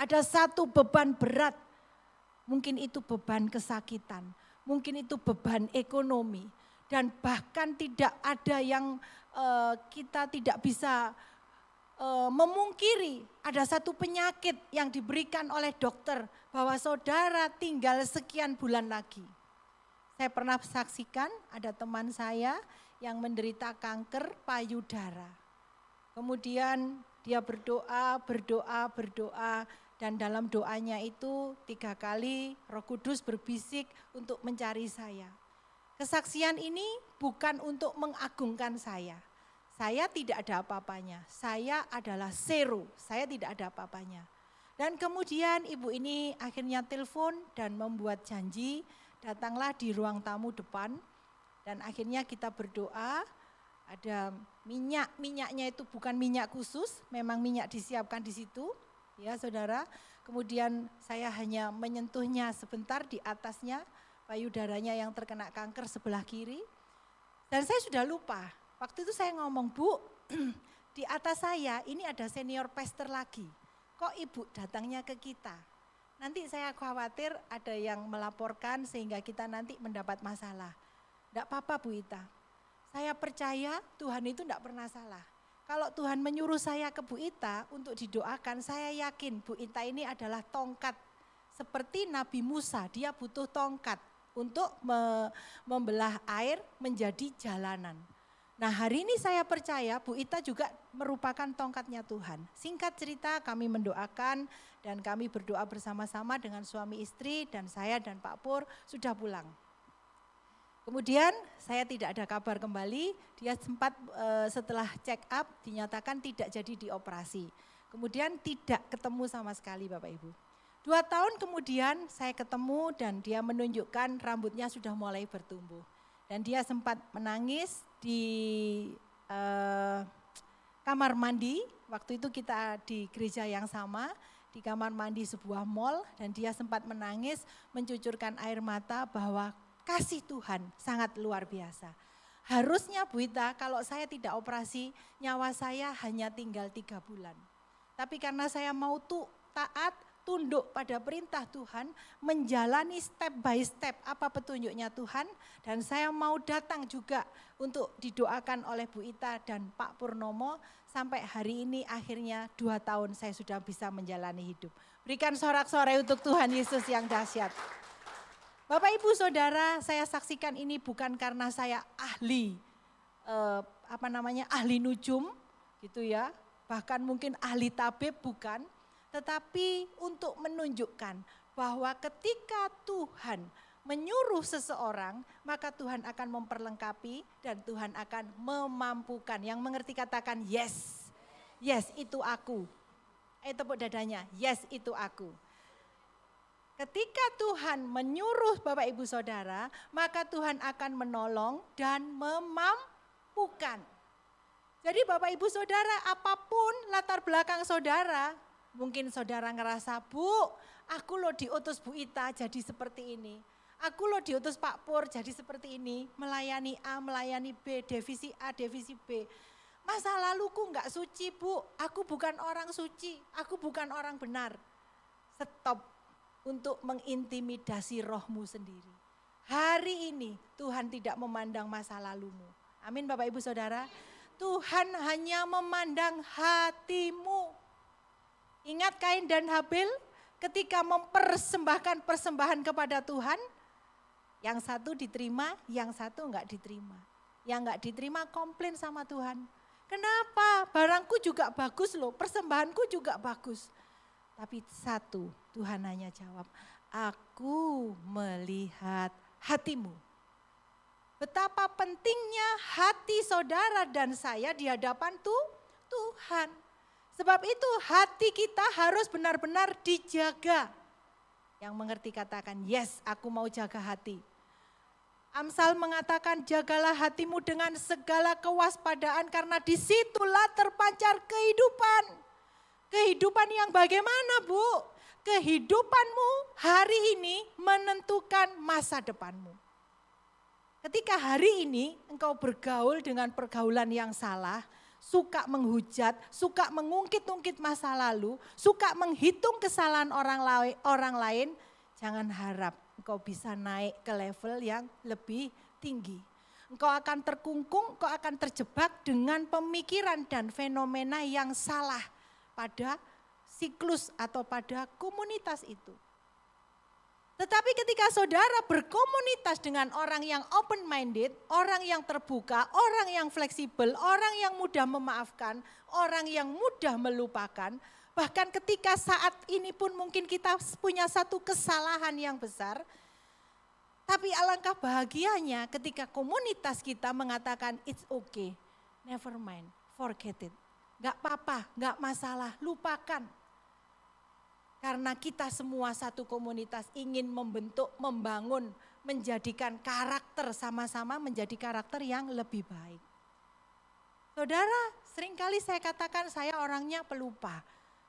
Ada satu beban berat, mungkin itu beban kesakitan, mungkin itu beban ekonomi. Dan bahkan tidak ada yang kita tidak bisa memungkiri. Ada satu penyakit yang diberikan oleh dokter bahwa saudara tinggal sekian bulan lagi. Saya pernah saksikan ada teman saya yang menderita kanker payudara. Kemudian dia berdoa dan dalam doanya itu 3 kali Roh Kudus berbisik untuk mencari saya. Kesaksian ini bukan untuk mengagungkan saya. Saya tidak ada apa-apanya. Saya adalah zero. Saya tidak ada apa-apanya. Dan kemudian ibu ini akhirnya telepon dan membuat janji. Datanglah di ruang tamu depan. Dan akhirnya kita berdoa. Ada minyaknya itu bukan minyak khusus. Memang minyak disiapkan di situ. Ya saudara. Kemudian saya hanya menyentuhnya sebentar di atasnya. Payudaranya yang terkena kanker sebelah kiri. Dan saya sudah lupa, waktu itu saya ngomong, Bu, di atas saya ini ada senior pastor lagi. Kok ibu datangnya ke kita? Nanti saya khawatir ada yang melaporkan sehingga kita nanti mendapat masalah. Tidak apa-apa Bu Ita, saya percaya Tuhan itu tidak pernah salah. Kalau Tuhan menyuruh saya ke Bu Ita untuk didoakan, saya yakin Bu Ita ini adalah tongkat. Seperti Nabi Musa, dia butuh tongkat untuk membelah air menjadi jalanan. Nah hari ini saya percaya Bu Ita juga merupakan tongkatnya Tuhan. Singkat cerita kami mendoakan dan kami berdoa bersama-sama dengan suami istri dan saya dan Pak Pur sudah pulang. Kemudian saya tidak ada kabar kembali, dia sempat setelah check up dinyatakan tidak jadi dioperasi. Kemudian tidak ketemu sama sekali Bapak Ibu. 2 tahun kemudian saya ketemu dan dia menunjukkan rambutnya sudah mulai bertumbuh. Dan dia sempat menangis di kamar mandi, waktu itu kita di gereja yang sama, di kamar mandi sebuah mall. Dan dia sempat menangis, mencucurkan air mata bahwa kasih Tuhan sangat luar biasa. Harusnya Bu Ita kalau saya tidak operasi, nyawa saya hanya tinggal 3 bulan. Tapi karena saya mau taat, tunduk pada perintah Tuhan, menjalani step by step apa petunjuknya Tuhan. Dan saya mau datang juga untuk didoakan oleh Bu Ita dan Pak Purnomo. Sampai hari ini akhirnya 2 tahun saya sudah bisa menjalani hidup. Berikan sorak-sorai untuk Tuhan Yesus yang dahsyat. Bapak Ibu Saudara, saya saksikan ini bukan karena saya ahli, ahli nujum gitu ya. Bahkan mungkin ahli tabib bukan. Tetapi untuk menunjukkan bahwa ketika Tuhan menyuruh seseorang, maka Tuhan akan memperlengkapi dan Tuhan akan memampukan. Yang mengerti katakan yes, yes itu aku. Tepuk dadanya, yes itu aku. Ketika Tuhan menyuruh Bapak Ibu Saudara, maka Tuhan akan menolong dan memampukan. Jadi Bapak Ibu Saudara, apapun latar belakang saudara, mungkin saudara ngerasa, Bu, aku loh diutus Bu Ita jadi seperti ini. Aku loh diutus Pak Pur jadi seperti ini. Melayani A, melayani B, divisi A, divisi B. Masa laluku enggak suci Bu, aku bukan orang suci, aku bukan orang benar. Stop untuk mengintimidasi rohmu sendiri. Hari ini Tuhan tidak memandang masa lalumu. Amin Bapak Ibu Saudara. Tuhan hanya memandang hatimu. Ingat Kain dan Habil ketika mempersembahkan persembahan kepada Tuhan, yang satu diterima, yang satu enggak diterima. Yang enggak diterima komplain sama Tuhan. Kenapa? Barangku juga bagus loh, persembahanku juga bagus. Tapi satu, Tuhan hanya jawab, aku melihat hatimu. Betapa pentingnya hati saudara dan saya di hadapan Tuhan. Sebab itu hati kita harus benar-benar dijaga. Yang mengerti katakan, yes, aku mau jaga hati. Amsal mengatakan, jagalah hatimu dengan segala kewaspadaan karena disitulah terpancar kehidupan. Kehidupan yang bagaimana, Bu? Kehidupanmu hari ini menentukan masa depanmu. Ketika hari ini engkau bergaul dengan pergaulan yang salah, suka menghujat, suka mengungkit-ungkit masa lalu, suka menghitung kesalahan orang lain, jangan harap engkau bisa naik ke level yang lebih tinggi. Engkau akan terkungkung, engkau akan terjebak dengan pemikiran dan fenomena yang salah pada siklus atau pada komunitas itu. Tetapi ketika saudara berkomunitas dengan orang yang open minded, orang yang terbuka, orang yang fleksibel, orang yang mudah memaafkan, orang yang mudah melupakan, bahkan ketika saat ini pun mungkin kita punya satu kesalahan yang besar, tapi alangkah bahagianya ketika komunitas kita mengatakan it's okay, never mind, forget it. Gak apa-apa, gak masalah, lupakan. Karena kita semua satu komunitas ingin membentuk, membangun, menjadikan karakter sama-sama menjadi karakter yang lebih baik. Saudara, seringkali saya katakan saya orangnya pelupa.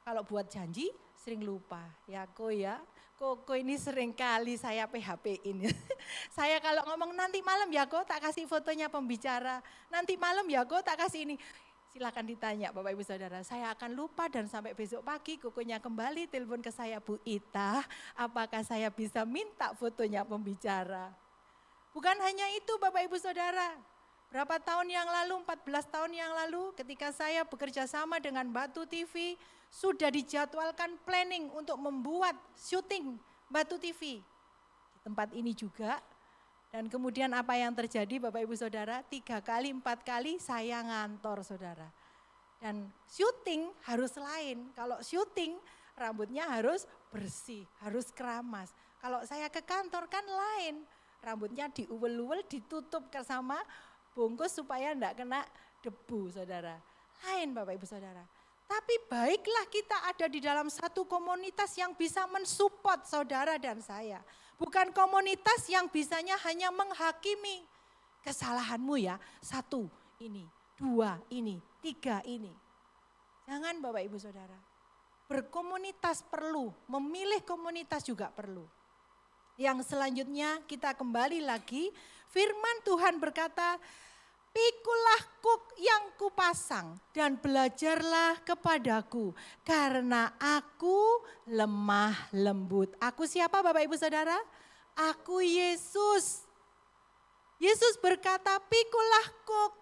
Kalau buat janji sering lupa. Ya Koko ini seringkali saya PHP-in. Saya kalau ngomong nanti malam ya Ko tak kasih fotonya pembicara. Nanti malam ya Ko tak kasih ini. Silakan ditanya Bapak Ibu Saudara, saya akan lupa dan sampai besok pagi Kokonya kembali telepon ke saya, Bu Ita, apakah saya bisa minta fotonya pembicara? Bukan hanya itu Bapak Ibu Saudara, berapa tahun yang lalu, 14 tahun yang lalu ketika saya bekerja sama dengan Batu TV, sudah dijadwalkan planning untuk membuat syuting Batu TV. Di tempat ini juga. Dan kemudian apa yang terjadi Bapak Ibu Saudara, 3 kali, 4 kali saya ngantor Saudara. Dan syuting harus lain, kalau syuting rambutnya harus bersih, harus keramas. Kalau saya ke kantor kan lain, rambutnya diuwel-uwel, ditutup sama bungkus supaya enggak kena debu Saudara. Lain Bapak Ibu Saudara. Tapi baiklah kita ada di dalam satu komunitas yang bisa mensupport saudara dan saya. Bukan komunitas yang bisanya hanya menghakimi kesalahanmu ya. 1 ini, 2 ini, 3 ini. Jangan Bapak Ibu Saudara. Berkomunitas perlu, memilih komunitas juga perlu. Yang selanjutnya kita kembali lagi, firman Tuhan berkata, pikulah kuk yang kupasang dan belajarlah kepadaku karena aku lemah lembut. Aku siapa Bapak Ibu Saudara? Aku Yesus. Yesus berkata pikulah kuk.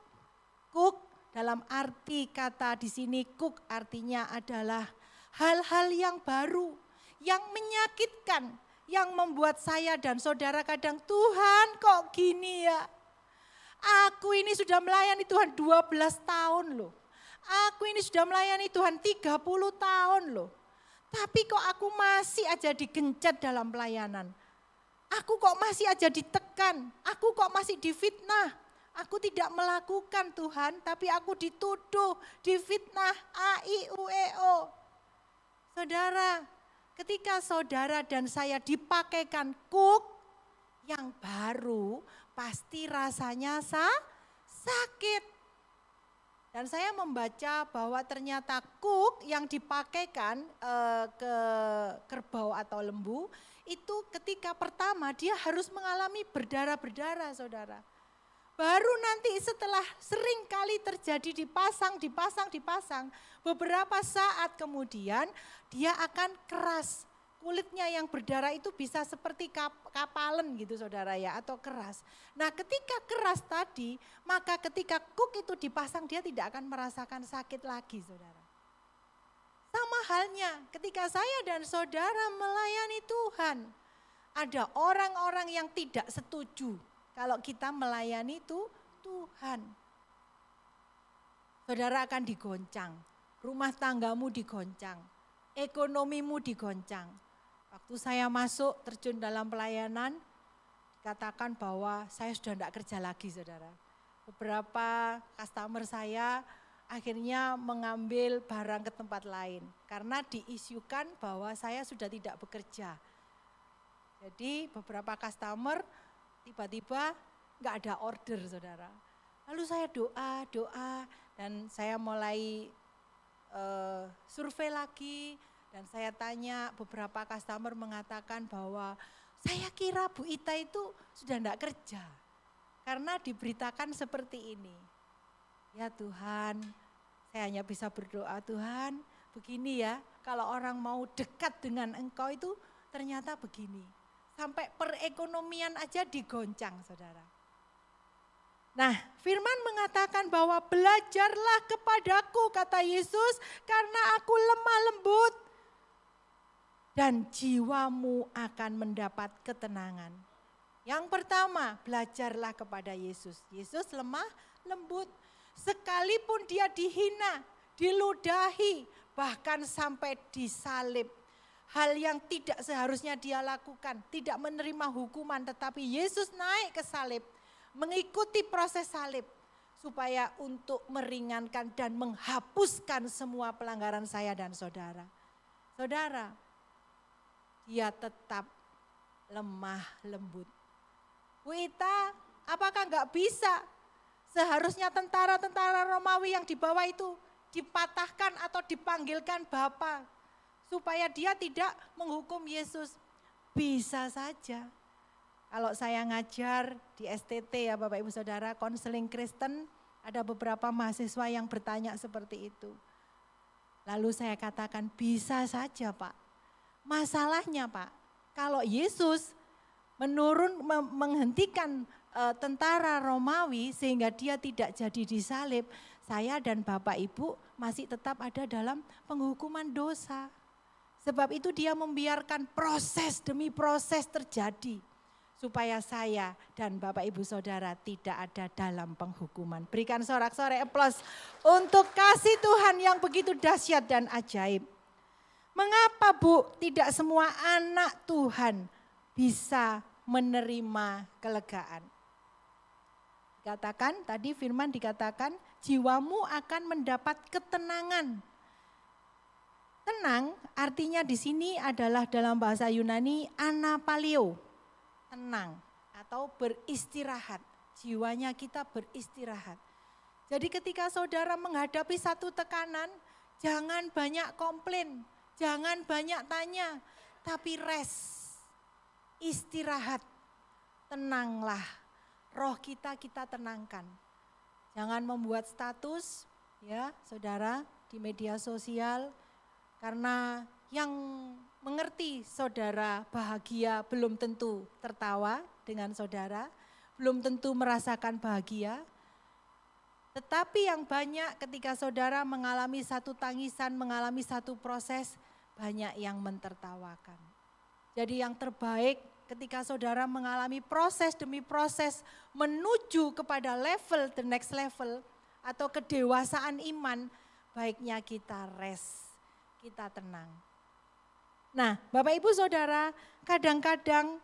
Kuk dalam arti kata di sini kuk artinya adalah hal-hal yang baru, yang menyakitkan, yang membuat saya dan saudara kadang Tuhan kok gini ya. Aku ini sudah melayani Tuhan 12 tahun loh. Aku ini sudah melayani Tuhan 30 tahun loh. Tapi kok aku masih aja digencet dalam pelayanan. Aku kok masih aja ditekan. Aku kok masih difitnah. Aku tidak melakukan Tuhan, tapi aku dituduh, difitnah, A-I-U-E-O. Saudara, ketika saudara dan saya dipakaikan kuk yang baru, pasti rasanya sakit. Dan saya membaca bahwa ternyata kuk yang dipakaikan ke kerbau atau lembu, itu ketika pertama dia harus mengalami berdarah-berdarah saudara. Baru nanti setelah sering kali terjadi dipasang, beberapa saat kemudian dia akan keras. kulitnya yang berdarah itu bisa seperti kapalen gitu saudara ya, atau keras. Nah ketika keras tadi, maka ketika kuk itu dipasang dia tidak akan merasakan sakit lagi saudara. Sama halnya ketika saya dan saudara melayani Tuhan, ada orang-orang yang tidak setuju kalau kita melayani Tuhan. Saudara akan digoncang, rumah tanggamu digoncang, ekonomimu digoncang. Waktu saya masuk terjun dalam pelayanan, dikatakan bahwa saya sudah tidak kerja lagi saudara. Beberapa customer saya akhirnya mengambil barang ke tempat lain karena diisukan bahwa saya sudah tidak bekerja. Jadi beberapa customer tiba-tiba nggak ada order saudara. Lalu saya doa dan saya mulai survei lagi. Dan saya tanya beberapa customer mengatakan bahwa saya kira Bu Ita itu sudah tidak kerja. Karena diberitakan seperti ini. Ya Tuhan, saya hanya bisa berdoa, Tuhan begini ya, kalau orang mau dekat dengan Engkau itu ternyata begini. Sampai perekonomian aja digoncang saudara. Nah firman mengatakan bahwa belajarlah kepadaku kata Yesus karena aku lemah lembut. Dan jiwamu akan mendapat ketenangan. Yang pertama, belajarlah kepada Yesus. Yesus lemah lembut. Sekalipun dia dihina, diludahi, bahkan sampai disalib. Hal yang tidak seharusnya dia lakukan, tidak menerima hukuman, tetapi Yesus naik ke salib, mengikuti proses salib. Supaya untuk meringankan dan menghapuskan semua pelanggaran saya dan saudara. Saudara, dia tetap lemah lembut. Bu Ita, apakah enggak bisa seharusnya tentara-tentara Romawi yang dibawa itu dipatahkan atau dipanggilkan Bapa supaya dia tidak menghukum Yesus? Bisa saja. Kalau saya ngajar di STT ya Bapak Ibu Saudara, konseling Kristen, ada beberapa mahasiswa yang bertanya seperti itu. Lalu saya katakan bisa saja Pak. Masalahnya Pak, kalau Yesus menghentikan tentara Romawi sehingga dia tidak jadi disalib, saya dan Bapak Ibu masih tetap ada dalam penghukuman dosa. Sebab itu dia membiarkan proses demi proses terjadi. Supaya saya dan Bapak Ibu Saudara tidak ada dalam penghukuman. Berikan sorak-sorai aplaus untuk kasih Tuhan yang begitu dahsyat dan ajaib. Mengapa Bu tidak semua anak Tuhan bisa menerima kelegaan? Dikatakan tadi firman dikatakan jiwamu akan mendapat ketenangan. Tenang artinya di sini adalah dalam bahasa Yunani anapaleo, tenang atau beristirahat. Jiwanya kita beristirahat. Jadi ketika saudara menghadapi satu tekanan, jangan banyak komplain. Jangan banyak tanya, tapi rest, istirahat, tenanglah. Roh kita tenangkan. Jangan membuat status ya saudara di media sosial. Karena yang mengerti saudara bahagia belum tentu tertawa dengan saudara. Belum tentu merasakan bahagia. Tetapi yang banyak ketika saudara mengalami satu tangisan, mengalami satu proses, banyak yang mentertawakan. Jadi yang terbaik ketika saudara mengalami proses demi proses menuju kepada level, the next level atau kedewasaan iman, baiknya kita rest, kita tenang. Nah Bapak Ibu Saudara, kadang-kadang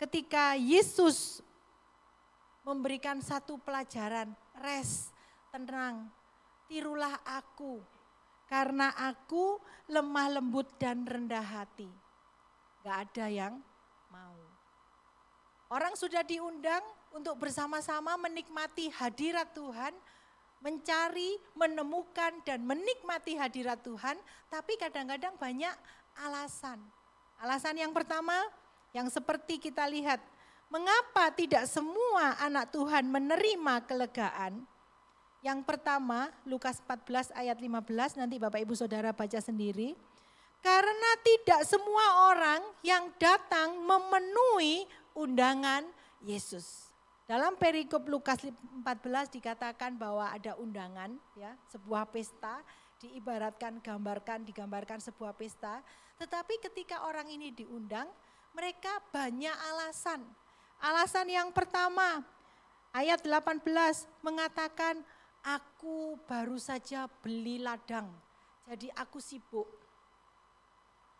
ketika Yesus memberikan satu pelajaran, rest, tenang, tirulah aku. Karena aku lemah lembut dan rendah hati. Gak ada yang mau. Orang sudah diundang untuk bersama-sama menikmati hadirat Tuhan. Mencari, menemukan dan menikmati hadirat Tuhan. Tapi kadang-kadang banyak alasan. Alasan yang pertama yang seperti kita lihat. Mengapa tidak semua anak Tuhan menerima kelegaan? Yang pertama, Lukas 14 ayat 15, nanti Bapak Ibu Saudara baca sendiri. Karena tidak semua orang yang datang memenuhi undangan Yesus. Dalam perikop Lukas 14 dikatakan bahwa ada undangan, ya, sebuah pesta, digambarkan sebuah pesta. Tetapi ketika orang ini diundang, mereka banyak alasan. Alasan yang pertama, ayat 18 mengatakan, aku baru saja beli ladang, jadi aku sibuk.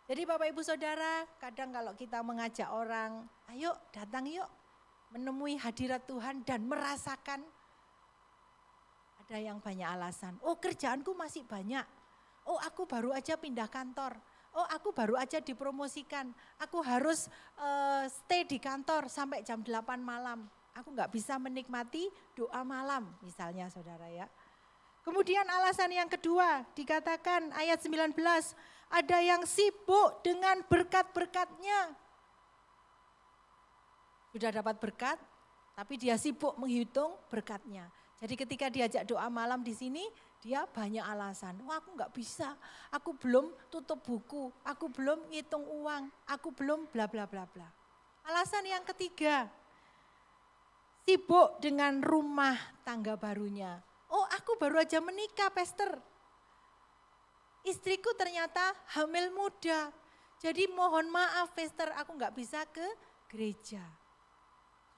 Jadi Bapak Ibu Saudara, kadang kalau kita mengajak orang, ayo datang yuk menemui hadirat Tuhan dan merasakan, ada yang banyak alasan. Oh, kerjaanku masih banyak. Oh, aku baru aja pindah kantor. Oh, aku baru aja dipromosikan. Aku harus stay di kantor sampai jam 8 malam. Aku nggak bisa menikmati doa malam misalnya saudara ya. Kemudian alasan yang kedua dikatakan ayat 19, ada yang sibuk dengan berkat-berkatnya. Sudah dapat berkat, tapi dia sibuk menghitung berkatnya. Jadi ketika diajak doa malam di sini, dia banyak alasan. Wah, aku nggak bisa, aku belum tutup buku, aku belum ngitung uang, aku belum bla bla bla bla. Alasan yang ketiga, sibuk dengan rumah tangga barunya. Oh, aku baru aja menikah, Pastor. Istriku ternyata hamil muda. Jadi mohon maaf, Pastor, aku nggak bisa ke gereja.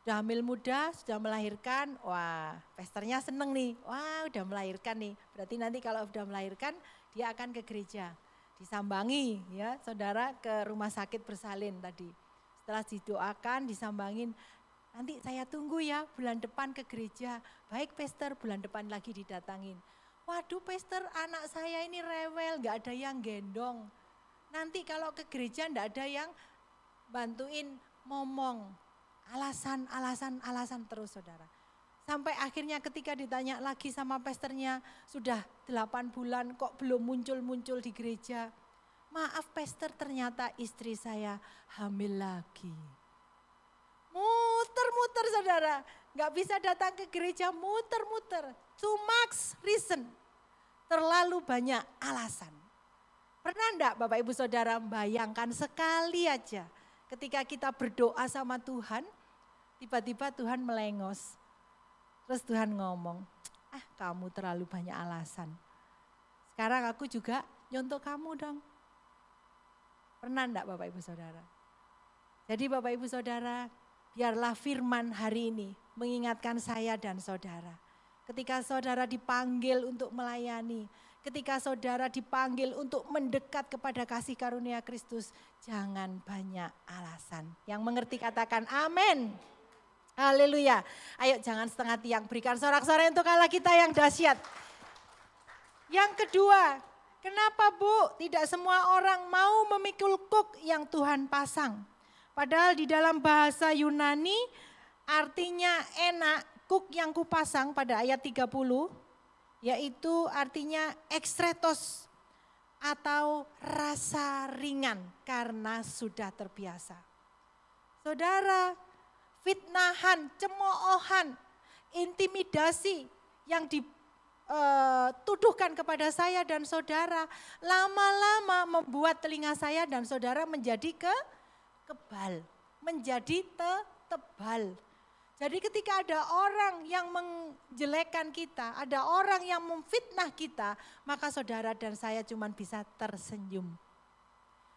Sudah hamil muda, sudah melahirkan, wah pastornya seneng nih, wah udah melahirkan nih. Berarti nanti kalau sudah melahirkan dia akan ke gereja. Disambangi ya saudara ke rumah sakit bersalin tadi. Setelah didoakan, disambangin, nanti saya tunggu ya bulan depan ke gereja. Baik pastor, bulan depan lagi didatangin. Waduh pastor, anak saya ini rewel, gak ada yang gendong. Nanti kalau ke gereja gak ada yang bantuin ngomong. Alasan terus saudara. Sampai akhirnya ketika ditanya lagi sama pastornya, sudah 8 bulan kok belum muncul-muncul di gereja. Maaf pastor, ternyata istri saya hamil lagi. Muter-muter saudara, gak bisa datang ke gereja, muter-muter. Too much reason, terlalu banyak alasan. Pernah enggak Bapak Ibu Saudara bayangkan sekali aja ketika kita berdoa sama Tuhan, tiba-tiba Tuhan melengos. Terus Tuhan ngomong, kamu terlalu banyak alasan. Sekarang aku juga nyontok kamu dong. Pernah enggak Bapak Ibu Saudara? Jadi Bapak Ibu Saudara, biarlah firman hari ini mengingatkan saya dan saudara. Ketika saudara dipanggil untuk melayani, ketika saudara dipanggil untuk mendekat kepada kasih karunia Kristus, jangan banyak alasan. Yang mengerti katakan amin. Haleluya. Ayo jangan setengah tiang, berikan sorak-sorai untuk Allah kita yang dahsyat. Yang kedua, kenapa Bu tidak semua orang mau memikul kuk yang Tuhan pasang? Padahal di dalam bahasa Yunani artinya enak, kuk yang kupasang pada ayat 30, yaitu artinya ekstretos atau rasa ringan karena sudah terbiasa. Saudara, fitnahan, cemoohan, intimidasi yang dituduhkan kepada saya dan saudara lama-lama membuat telinga saya dan saudara menjadi kebal, menjadi tebal. Jadi ketika ada orang yang menjelekkan kita, ada orang yang memfitnah kita, maka saudara dan saya cuma bisa tersenyum.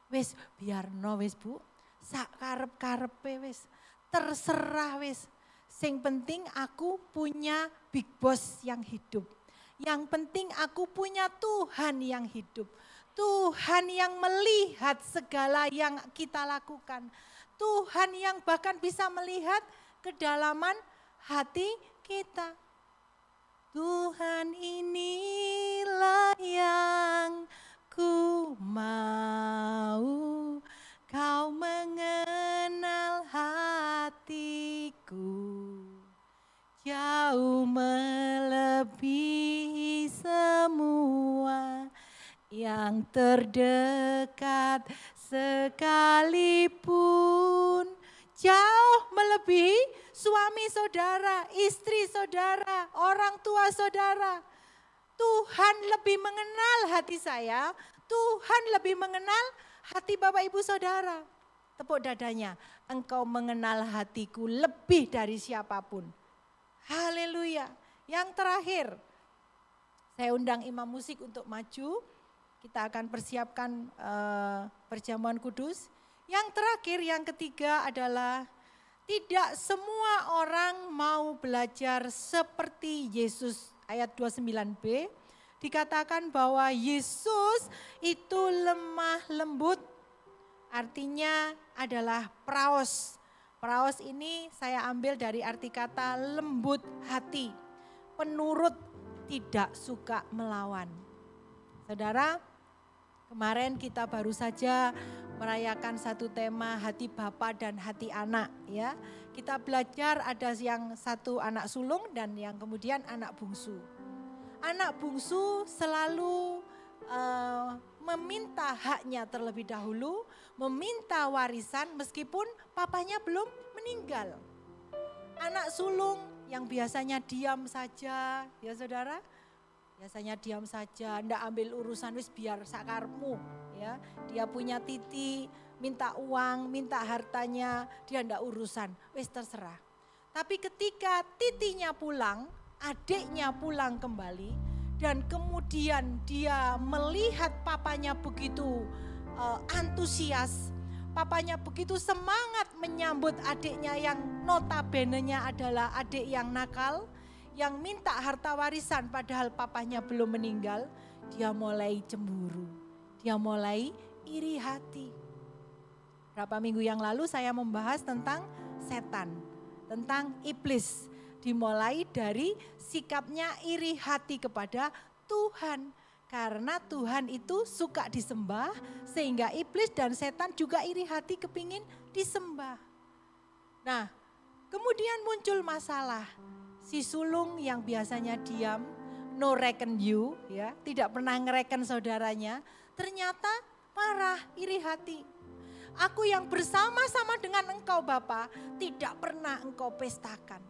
Wes biarno wes Bu, sak karep-karepe wes, terserah wes. Sing penting aku punya big boss yang hidup. Yang penting aku punya Tuhan yang hidup. Tuhan yang melihat segala yang kita lakukan. Tuhan yang bahkan bisa melihat kedalaman hati kita. Tuhan inilah yang ku mau, kau mengenal hatiku. Jauh melebihi semua yang terdekat sekalipun. Jauh melebihi suami saudara, istri saudara, orang tua saudara. Tuhan lebih mengenal hati saya, Tuhan lebih mengenal hati Bapak Ibu Saudara. Tepuk dadanya, engkau mengenal hatiku lebih dari siapapun. Haleluya. Yang terakhir, saya undang imam musik untuk maju. Kita akan persiapkan perjamuan kudus. Yang terakhir, yang ketiga adalah tidak semua orang mau belajar seperti Yesus. Ayat 29b dikatakan bahwa Yesus itu lemah lembut, artinya adalah praos. Praos ini saya ambil dari arti kata lembut hati, penurut, tidak suka melawan. Saudara, kemarin kita baru saja merayakan satu tema hati Bapa dan hati anak ya. Kita belajar ada yang satu anak sulung dan yang kemudian anak bungsu. Anak bungsu selalu meminta haknya terlebih dahulu, meminta warisan meskipun papanya belum meninggal. Anak sulung yang biasanya diam saja ya saudara. Biasanya diam saja, ndak ambil urusan wis biar sakarmu ya. Dia punya titi, minta uang, minta hartanya, dia ndak urusan, wis terserah. Tapi ketika titinya pulang, adiknya pulang kembali dan kemudian dia melihat papanya begitu antusias, papanya begitu semangat menyambut adiknya yang notabene-nya adalah adik yang nakal, yang minta harta warisan padahal papanya belum meninggal, dia mulai cemburu, dia mulai iri hati. Berapa minggu yang lalu saya membahas tentang setan, tentang iblis. Dimulai dari sikapnya iri hati kepada Tuhan. Karena Tuhan itu suka disembah sehingga iblis dan setan juga iri hati kepingin disembah. Nah, kemudian muncul masalah. Si sulung yang biasanya diam, no reckon you, ya, tidak pernah ngereken saudaranya, ternyata marah, iri hati. Aku yang bersama-sama dengan engkau Bapa, tidak pernah engkau pestakan.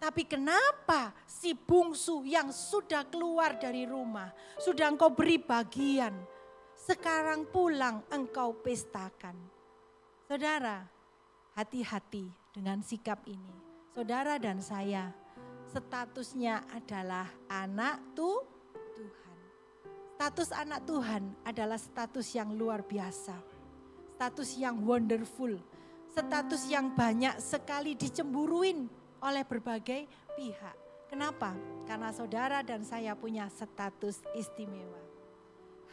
Tapi kenapa si bungsu yang sudah keluar dari rumah, sudah engkau beri bagian, sekarang pulang engkau pestakan. Saudara, hati-hati dengan sikap ini. Saudara dan saya, statusnya adalah anak Tuhan. Status anak Tuhan adalah status yang luar biasa. Status yang wonderful. Status yang banyak sekali dicemburuin oleh berbagai pihak. Kenapa? Karena saudara dan saya punya status istimewa.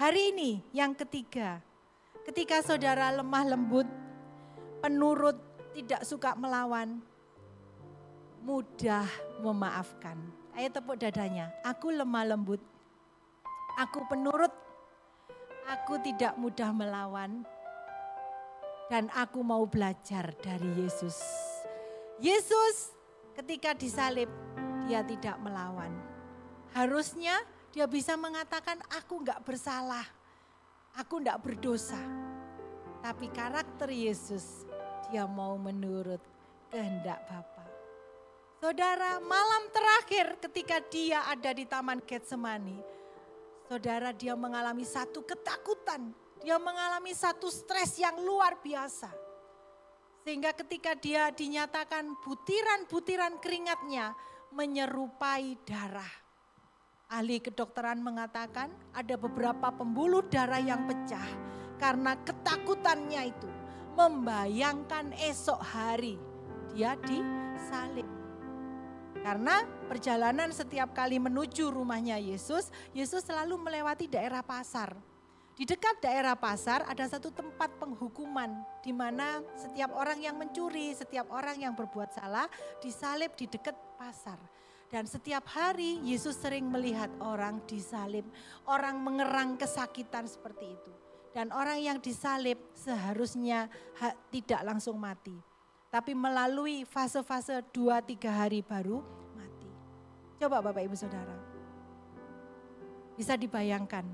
Hari ini yang ketiga, ketika saudara lemah lembut, penurut, tidak suka melawan, mudah memaafkan. Ayo tepuk dadanya, aku lemah lembut, aku penurut, aku tidak mudah melawan, dan aku mau belajar dari Yesus. Yesus ketika disalib, dia tidak melawan. Harusnya dia bisa mengatakan, aku enggak bersalah, aku enggak berdosa. Tapi karakter Yesus, dia mau menurut kehendak Bapa. Saudara, malam terakhir ketika dia ada di Taman Getsemani, saudara, dia mengalami satu ketakutan, dia mengalami satu stres yang luar biasa. Sehingga ketika dia dinyatakan butiran-butiran keringatnya menyerupai darah. Ahli kedokteran mengatakan ada beberapa pembuluh darah yang pecah karena ketakutannya itu membayangkan esok hari dia disalib. Karena perjalanan setiap kali menuju rumahnya Yesus, Yesus selalu melewati daerah pasar. Di dekat daerah pasar ada satu tempat penghukuman di mana setiap orang yang mencuri, setiap orang yang berbuat salah disalib di dekat pasar. Dan setiap hari Yesus sering melihat orang disalib, orang mengerang kesakitan seperti itu. Dan orang yang disalib seharusnya tidak langsung mati. Tapi melalui fase-fase 2-3 hari baru mati. Coba Bapak Ibu Saudara. Bisa dibayangkan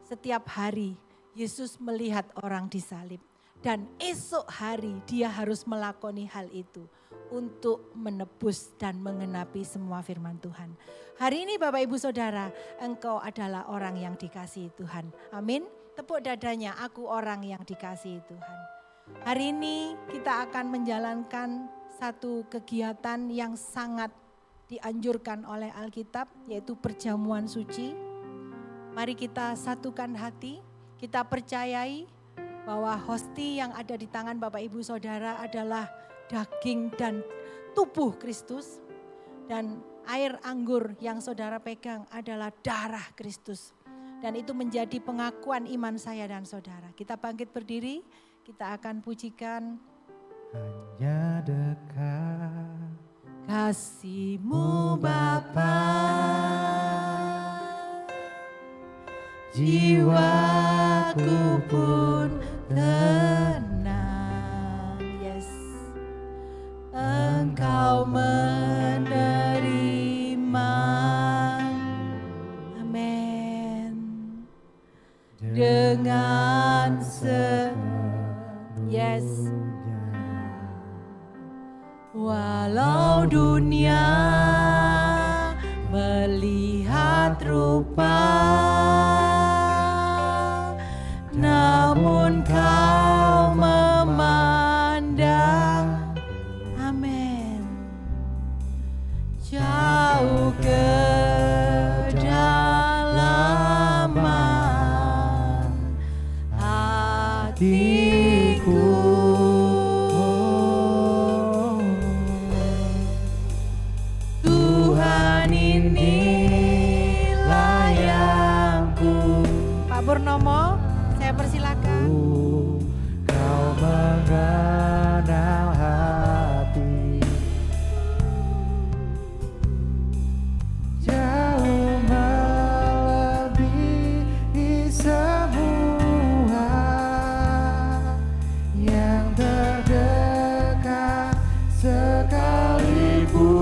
setiap hari Yesus melihat orang disalib. Dan esok hari dia harus melakoni hal itu untuk menebus dan mengenapi semua firman Tuhan. Hari ini Bapak Ibu Saudara, engkau adalah orang yang dikasihi Tuhan. Amin. Tepuk dadanya, aku orang yang dikasihi Tuhan. Hari ini kita akan menjalankan satu kegiatan yang sangat dianjurkan oleh Alkitab, yaitu perjamuan suci. Mari kita satukan hati, kita percayai bahwa hosti yang ada di tangan Bapak Ibu Saudara adalah daging dan tubuh Kristus. Dan air anggur yang saudara pegang adalah darah Kristus. Dan itu menjadi pengakuan iman saya dan saudara. Kita bangkit berdiri, kita akan pujikan. Hanya dekat Kasih-Mu Bapa, jiwaku pun tenang. Yes, Engkau menerima. Amin. Dengan yes. Walau dunia melihat rupa, namun Kau memandang, amin, jauh kedalaman hatiku. Tuhan inilah yang Pak Purnomo, saya persilakan. Kau mengenal hati, jauh melebihi semua yang terdekat sekalipun.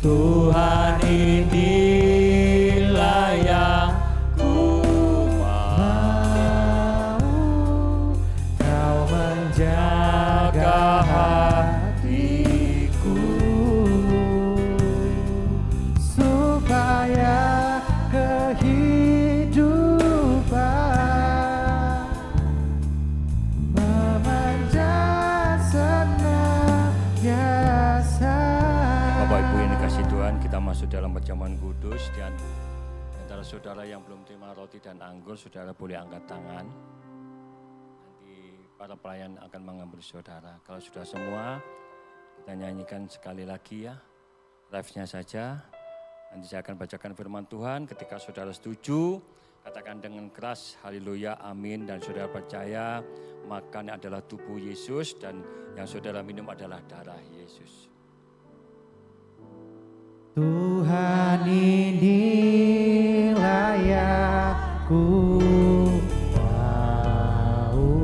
Tuhan inilah yang masuk dalam perjamuan kudus, dan antara saudara yang belum terima roti dan anggur, saudara boleh angkat tangan. Nanti para pelayan akan mengambil saudara. Kalau sudah semua, kita nyanyikan sekali lagi ya, live-nya saja. Nanti saya akan bacakan firman Tuhan. Ketika saudara setuju, katakan dengan keras, haleluya, amin. Dan saudara percaya, makan adalah tubuh Yesus dan yang saudara minum adalah darah Yesus. Tuhan inilah yang ku tahu,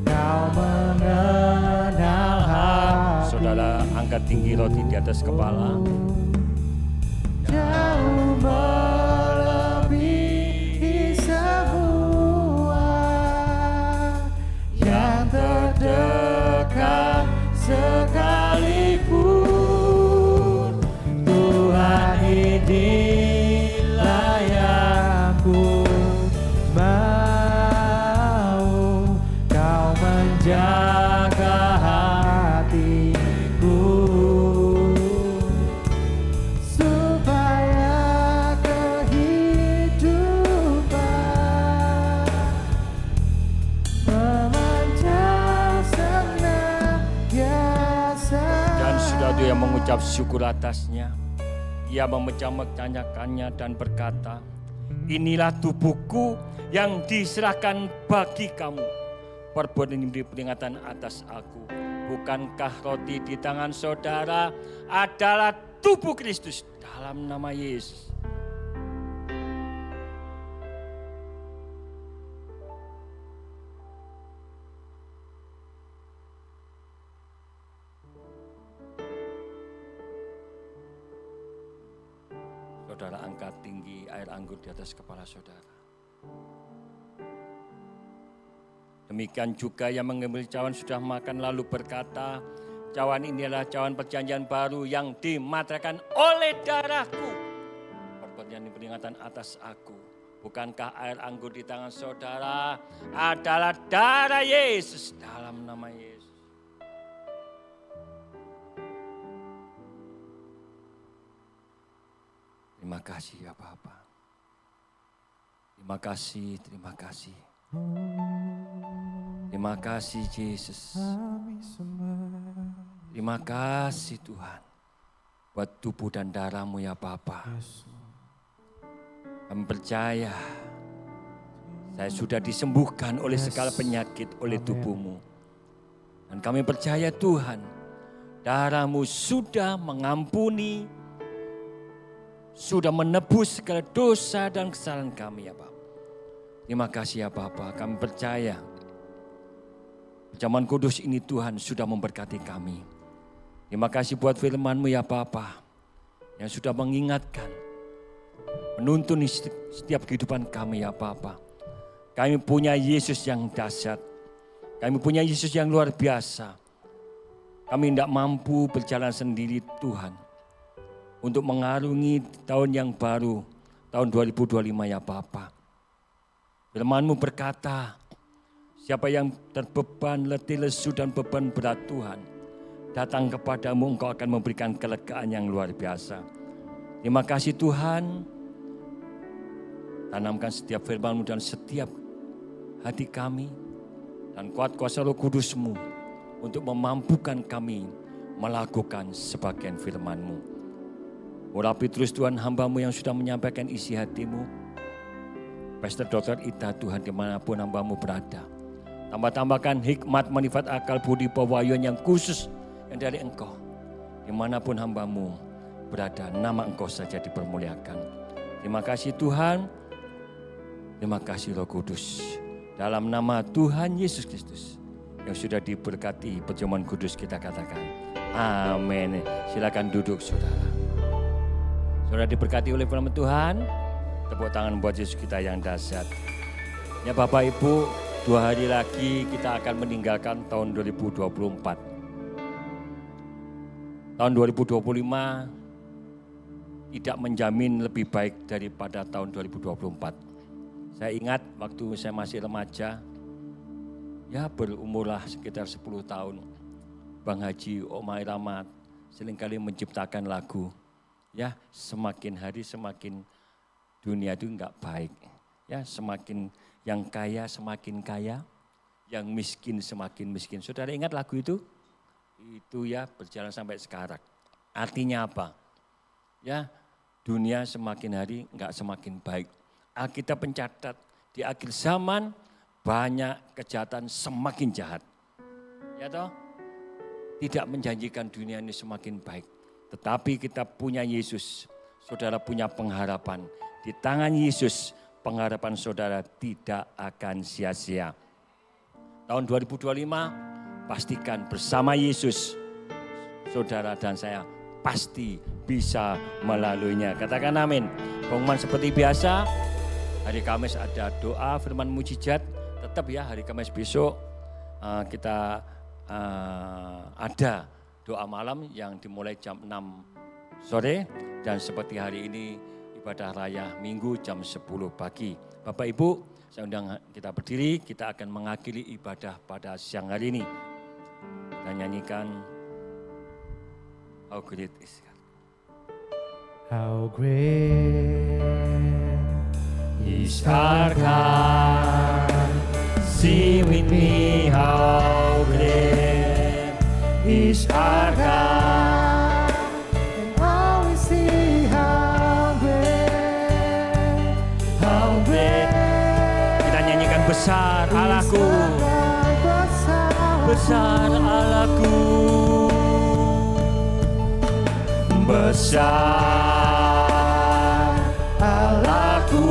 Kau mengenal hati. Saudara angkat tinggi roti di atas kepala. Jauh melebihi semua yang terdekat sekalipun. Inilah yang ku mau, Kau menjaga hatiku supaya kehidupan memancar senantiasa. Dan sudah ada yang mengucap syukur atasnya. Ia memecah-mecahkannya dan berkata, inilah tubuhku yang diserahkan bagi kamu. Perbuatan ini peringatan atas aku. Bukankah roti di tangan saudara adalah tubuh Kristus? Dalam nama Yesus. Saudara angkat tinggi air anggur di atas kepala saudara. Demikian juga yang mengambil cawan sudah makan lalu berkata, cawan ini adalah cawan perjanjian baru yang dimateraikan oleh darahku. Perbuatan peringatan atas aku. Bukankah air anggur di tangan saudara adalah darah Yesus? Dalam nama Yesus. Terima kasih ya Bapa. Terima kasih, terima kasih. Terima kasih Yesus. Terima kasih Tuhan. Buat tubuh dan darah-Mu ya Bapa. Kami percaya saya sudah disembuhkan oleh segala penyakit oleh tubuh-Mu. Dan kami percaya Tuhan, darah-Mu sudah mengampuni, sudah menebus segala dosa dan kesalahan kami ya Bapa. Terima kasih ya Bapa, kami percaya perjamuan kudus ini Tuhan sudah memberkati kami. Terima kasih buat firman-Mu ya Bapa, yang sudah mengingatkan, menuntun setiap kehidupan kami ya Bapa. Kami punya Yesus yang dahsyat, kami punya Yesus yang luar biasa. Kami tidak mampu berjalan sendiri Tuhan, untuk mengarungi tahun yang baru, tahun 2025 ya Bapa. Firman-Mu berkata, siapa yang terbeban, letih, lesu dan beban berat Tuhan, datang kepadamu, Engkau akan memberikan kelegaan yang luar biasa. Terima kasih Tuhan, tanamkan setiap firman-Mu dan setiap hati kami, dan kuat kuasa Roh Kudus-Mu untuk memampukan kami melakukan sebagian firman-Mu. Urapi terus Tuhan hamba-Mu yang sudah menyampaikan isi hati-Mu. Pastor Dr. Ita Tuhan dimanapun hamba-Mu berada. Tambah-tambahkan hikmat, manfaat, akal, budi, pewahyuan yang khusus yang dari Engkau. Dimanapun hamba-Mu berada, nama Engkau saja dipermuliakan. Terima kasih Tuhan. Terima kasih Roh Kudus. Dalam nama Tuhan Yesus Kristus yang sudah diberkati perjamuan kudus kita katakan. Amin. Silakan duduk saudara. Saudara diberkati oleh firman Tuhan. Tepuk tangan buat Yesus kita yang dahsyat. Ya Bapak Ibu, 2 hari lagi kita akan meninggalkan tahun 2024. Tahun 2025 tidak menjamin lebih baik daripada tahun 2024. Saya ingat waktu saya masih remaja, ya berumurlah sekitar 10 tahun. Bang Haji Omai Rahmat seringkali menciptakan lagu. Ya semakin hari semakin dunia itu enggak baik. Ya semakin yang kaya semakin kaya, yang miskin semakin miskin. Saudara ingat lagu itu? Itu ya berjalan sampai sekarang. Artinya apa? Ya dunia semakin hari enggak semakin baik. Alkitab mencatat di akhir zaman banyak kejahatan semakin jahat. Ya toh? Tidak menjanjikan dunia ini semakin baik. Tetapi kita punya Yesus. Saudara punya pengharapan. Di tangan Yesus, pengharapan saudara tidak akan sia-sia. Tahun 2025, pastikan bersama Yesus, saudara dan saya pasti bisa melaluinya. Katakan amin. Pengumuman seperti biasa, hari Kamis ada doa firman mujizat. Tetap ya hari Kamis besok kita ada doa malam yang dimulai jam 6 sore. Dan seperti hari ini, ibadah raya Minggu jam 10 pagi. Bapak Ibu, saya undang kita berdiri, kita akan mengakhiri ibadah pada siang hari ini. Kita nyanyikan How Great Is God. How great Is our God, sing with me how great is our God. Besar Allahku, besar Allahku, besar Allahku,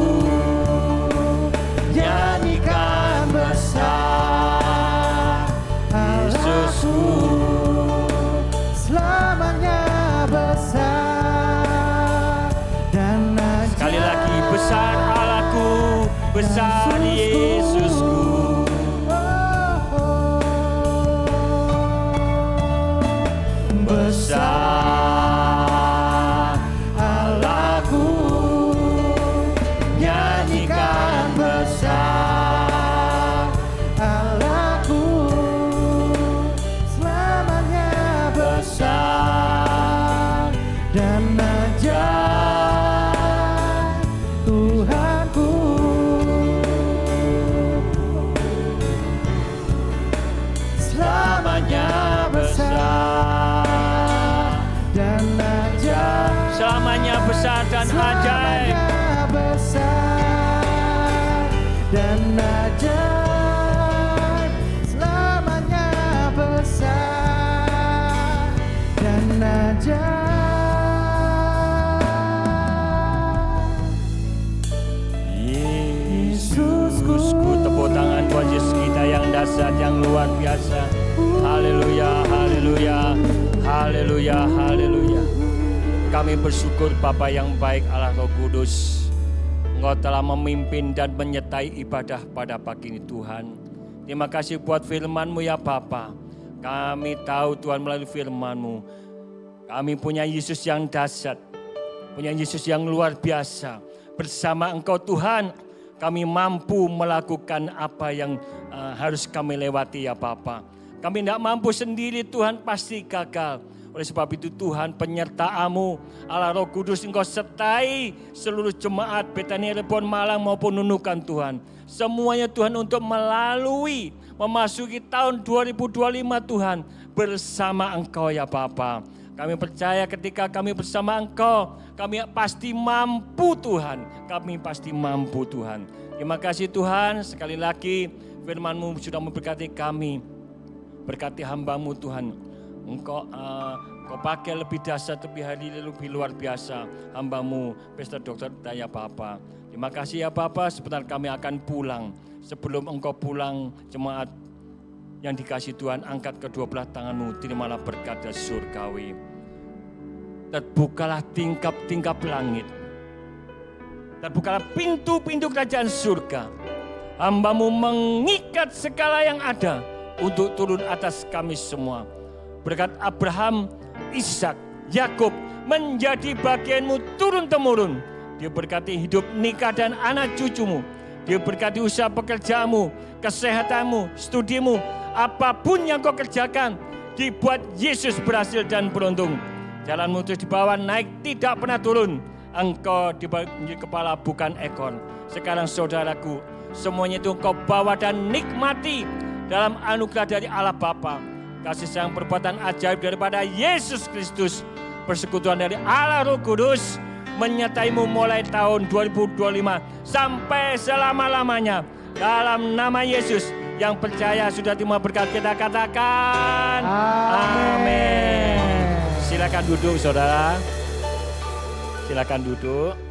nyanyikan besar Yesusku, selamanya besar dan sekali lagi besar Allahku, besar Yesusku, dan ajaib Tuhanku. Selamanya besar dan ajaib. Selamanya besar dan ajaib. Selamanya besar dan ajaib. Selamanya besar dan ajaib. Yesusku, tepuk tangan buat Yesus kita yang dahsyat, yang luar biasa. Haleluya, haleluya, haleluya, haleluya. Kami bersyukur Bapa yang baik, Allah Roh Kudus. Engkau telah memimpin dan menyertai ibadah pada pagi ini Tuhan. Terima kasih buat firman-Mu ya Bapa. Kami tahu Tuhan melalui firman-Mu, kami punya Yesus yang dahsyat, punya Yesus yang luar biasa. Bersama Engkau Tuhan, kami mampu melakukan apa yang harus kami lewati ya Bapa. Kami tidak mampu sendiri Tuhan, pasti gagal. Oleh sebab itu Tuhan, penyertaan-Mu Allah Roh Kudus Engkau sertai seluruh jemaat Betania Rebon Malang maupun Nunukan Tuhan. Semuanya Tuhan untuk melalui memasuki tahun 2025 Tuhan bersama Engkau ya Bapa. Kami percaya ketika kami bersama Engkau, kami pasti mampu Tuhan. Kami pasti mampu Tuhan. Terima kasih Tuhan, sekali lagi firman-Mu sudah memberkati kami. Berkati hamba-Mu Tuhan. Engkau pakai lebih dahsyat, lebih hari lebih luar biasa. Hamba-Mu, Pastor Dr. Daya Bapa. Terima kasih ya Bapa, sebentar kami akan pulang. Sebelum Engkau pulang, jemaat yang dikasih Tuhan, angkat kedua belah tangan-Mu, terimalah berkat dari surgawi. Terbukalah tingkap-tingkap langit. Terbukalah pintu-pintu kerajaan surga. Hamba-Mu mengikat segala yang ada untuk turun atas kami semua. Berkat Abraham, Ishak, Yakub menjadi bagian-Mu turun-temurun. Dia berkati hidup nikah dan anak cucu-Mu. Dia berkati usaha pekerjaan-Mu, kesehatan-Mu, studi-Mu. Apapun yang Kau kerjakan, dibuat Yesus berhasil dan beruntung. Jalan-Mu terus dibawa naik, tidak pernah turun. Engkau di kepala bukan ekor. Sekarang saudaraku, semuanya itu Engkau bawa dan nikmati dalam anugerah dari Allah Bapa, kasih sayang perbuatan ajaib daripada Yesus Kristus, persekutuan dari Allah Roh Kudus menyertai-Mu mulai tahun 2025 sampai selama-lamanya. Dalam nama Yesus, yang percaya sudah terima berkat, kita katakan amin. Silakan duduk saudara, silakan duduk.